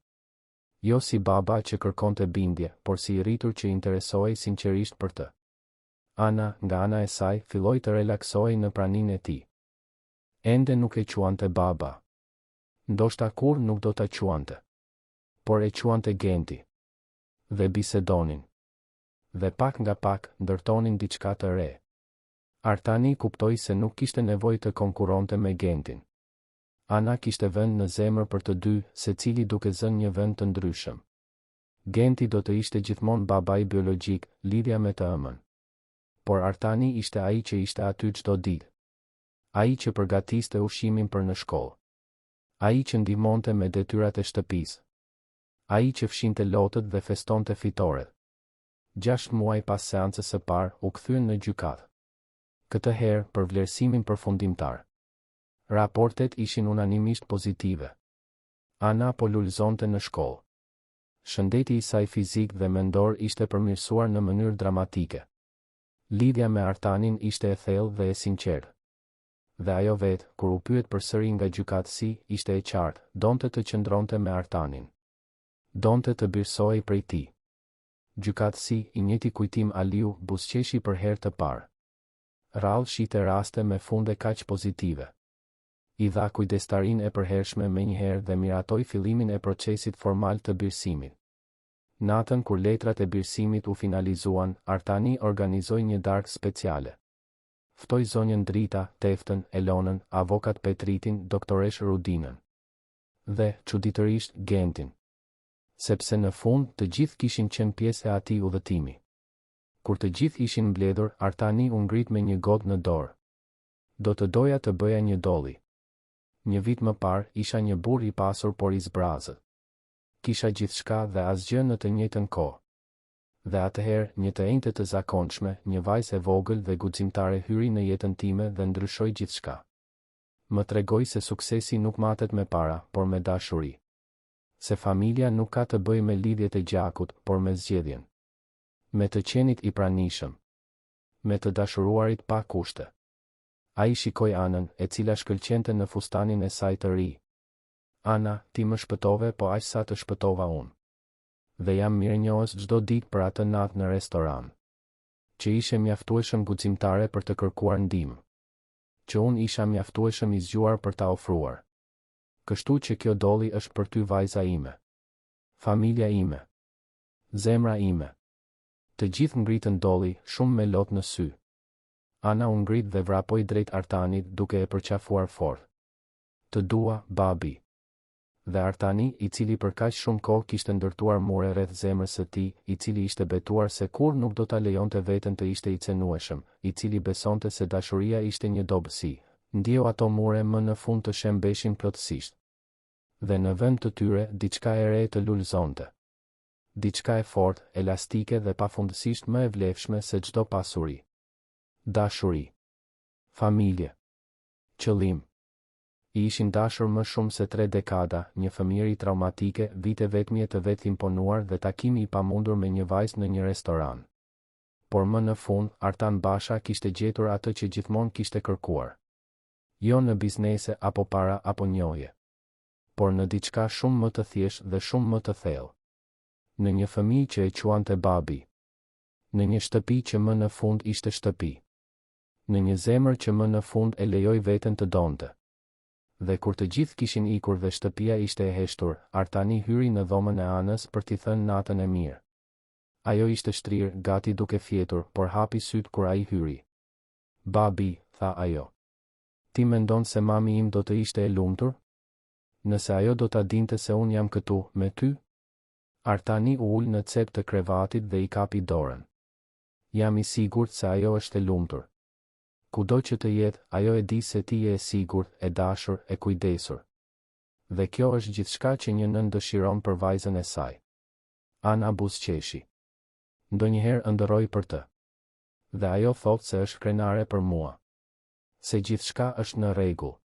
Jo si baba që kërkonte bindje, por si i rritur që interesohej sinqerisht për të. Ana, nga ana e saj, filloi të relaksohej në praninë e tij. Ende nuk e quante baba. Ndoshta kur nuk do ta quante. Por e quante Genti. Dhe bisedonin. Dhe pak nga pak, ndërtonin diçka të re. Artani kuptoi se nuk kishte nevojë të konkuronte me Gentin. Ana kishte vend në zemër për të dy, secili duke zënë një vend të ndryshëm. Genti do të ishte gjithmonë babai biologjik, lidhja me të ëmën. Por Artani ishte ai që ishte aty çdo ditë. Ai që përgatiste ushqimin për në shkollë. Ai që ndihmonte me detyrat e shtëpisë. Ai që fshinte lotët dhe festonte fitoret. 6 muaj pas seancës së parë, u kthyen në gjykatë. Këtë herë për vlerësimin përfundimtar. Raportet ishin unanimisht pozitive. Ana po lulëzonte në shkollë. Shëndeti i saj fizik dhe mendor ishte përmirësuar në mënyrë dramatike. Lidhja me Artanin ishte e thellë dhe e sinqertë. Dhe ajo vetë, kur u pyet përsëri nga gjykatësi, ishte e qartë, donte të qëndronte me Artanin. Donte të birësohej prej tij. Gjykatësi, i njëjti kujtim Aliu, buzëqeshi për herë të parë. Rrallë shite raste me funde kaq pozitive. I dha kujdestarinë e përhershme menjëherë dhe miratoi fillimin e procesit formal të birësimit. Natën kur letrat e birësimit u finalizuan, Artani organizoi një darkë speciale. Ftoi zonjën Drita, Teftën, Elonën, avokat Petritin, doktoresh Rudinën. Dhe, çuditërisht, Gentin. Sepse në fund të gjithë kishin qenë pjesë e atij udhëtimi. Kur të gjithë ishin mbledhur, Artani u ngrit me një godë në dorë. Do të doja të bëja një dolli. Një vit më parë, isha një burr i pasur por i zbrazët. Kisha gjithçka dhe asgjë në të njëjtën kohë. Dhe atëherë, një të enjte të zakonshme, një vajzë e vogël dhe guximtare hyri në jetën time dhe ndryshoi gjithçka. Më tregoi se suksesi nuk matet me para, por me dashuri. Se familja nuk ka të bëjë me lidhjet e gjakut, por me zgjedhjen. Me të qenit i pranishëm. Me të dashuruarit pa kushte. Ai shikoi Anën, e cila shkëlqente në fustanin e saj të ri. Ana, ti më shpëtove, po aq sa të shpëtova unë. Dhe jam mirënjohës çdo ditë për atë natë në restoran. Që ishe mjaftueshëm guximtare për të kërkuar ndihmë. Që unë isha mjaftueshëm i zgjuar për ta ofruar. Kështu që kjo dolli është për ty vajza ime. Familja ime. Zemra ime. Të gjithë ngritën dolli, shumë me lot në sy. Ana u ngrit dhe vrapoi drejt Artanit duke e përqafuar fort. Të dua, babi. Dhe Artani, i cili për kaq shumë kohë kishte ndërtuar mure rreth zemrës së tij, i cili ishte betuar se kur nuk do ta lejonte veten të ishte i cenueshëm, i cili besonte se dashuria ishte një dobësi, ndjeu ato mure më në fund të shembeshin plotësisht. Dhe në vend të tyre, diçka e re të lulëzonte. Diçka e fortë, elastike dhe pafundësisht më e vlefshme se çdo pasuri. Dashuri. Familje. Qëllim. I ishin dashur më shumë se 3 dekada, një fëmijëri traumatike, vite vetmje të vetë imponuar dhe takimi i pamundur me një vajzë në një restoran. Por më në fund, Artan Basha kishte gjetur atë që gjithmonë kishte kërkuar. Jo në biznese apo para apo njohje. Por në diçka shumë më të thjeshtë dhe shumë më të thellë. Në një fëmijë që e quante babi. Në një shtëpi që më në fund ishte shtëpi. Në një zemër që më në fund e lejoi veten të donte. Dhe kur të gjithë kishin ikur dhe shtëpia ishte e heshtur, Artani hyri në dhomën e Anës për t'i thënë natën e mirë. Ajo ishte shtrirë, gati duke fjetur, por hapi sytë kur ai hyri. Babi, tha ajo. Ti mendon se mami im do të ishte e lumtur? Nëse ajo do ta dinte se unë jam këtu, me ty? Artani u ul në cep të krevatit dhe I kapi dorën. Jam I sigurt se ajo është e lumtur. Kudo që të jetë, ajo e di se ti je e sigurt, e dashur, e kujdesur. Dhe kjo është gjithçka që një nën dëshiron për vajzën e saj. Ana buzëqeshi. Ndonjëherë ëndërroj për të. Dhe ajo thot se është krenare për mua. Se gjithçka është në rregull.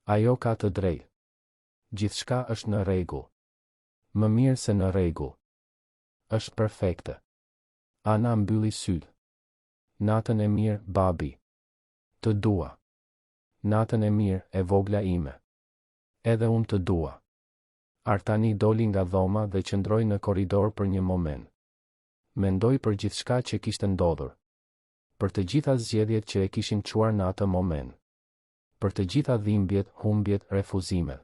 Ajo ka të drejtë. Gjithçka është në rregull. Më mirë se në rregull. Është perfekte. Ana mbylli sytë. Natën e mirë, babi. Të dua. Natën e mirë, e vogla ime. Edhe unë të dua. Artani doli nga dhoma dhe qëndroi në korridor për një moment. Mendoi për gjithçka që kishte ndodhur. Për të gjitha zgjedhjet që e kishin çuar në atë moment. Për të gjitha dhimbjet, humbjet, refuzimet.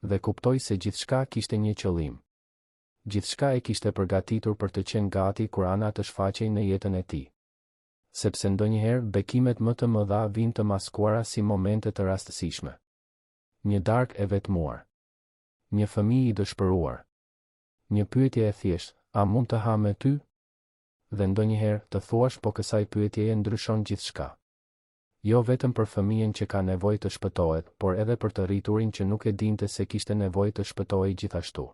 Dhe kuptoi se gjithçka kishte një qëllim. Gjithçka e kishte përgatitur për të qenë gati kur Ana të shfaqej në jetën e tij. Sepse ndonjëherë bekimet më të mëdha vijnë të maskuara si momente të rastësishme. Një darkë e vetmuar. Një fëmijë I dëshpëruar. Një pyetje e thjeshtë, a mund të ha me ty? Dhe ndonjëherë të thuash po kësaj pyetjeje ndryshon gjithçka. Jo vetëm për fëmijën që ka nevojë të shpëtohet, por edhe për të rriturin që nuk e dinte se kishte nevojë të shpëtohej gjithashtu.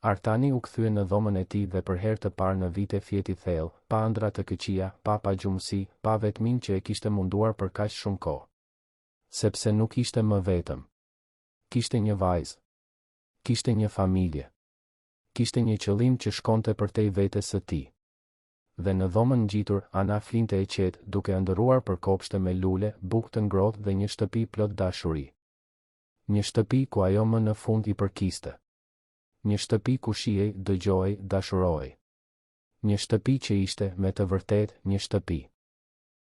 Artani u kthye në dhomën e tij dhe për herë të parë në vite fjeti thellë, pa ëndra të këqija, pa pagjumësi, pa vetmin që e kishte munduar për kaq shumë kohë. Sepse nuk ishte më vetëm. Kishte një vajzë. Kishte një familje. Kishte një qëllim që shkonte përtej vetes së tij. Dhe në dhomën ngjitur, Ana flinte e qetë, duke ëndërruar për kopshte me lule, bukë të ngrohtë dhe një shtëpi plot dashuri. Një shtëpi ku ajo më në fund I përkiste. Një shtëpi ku shihej, dëgjohej, dashurohej. Një shtëpi që ishte, me të vërtetë, një shtëpi.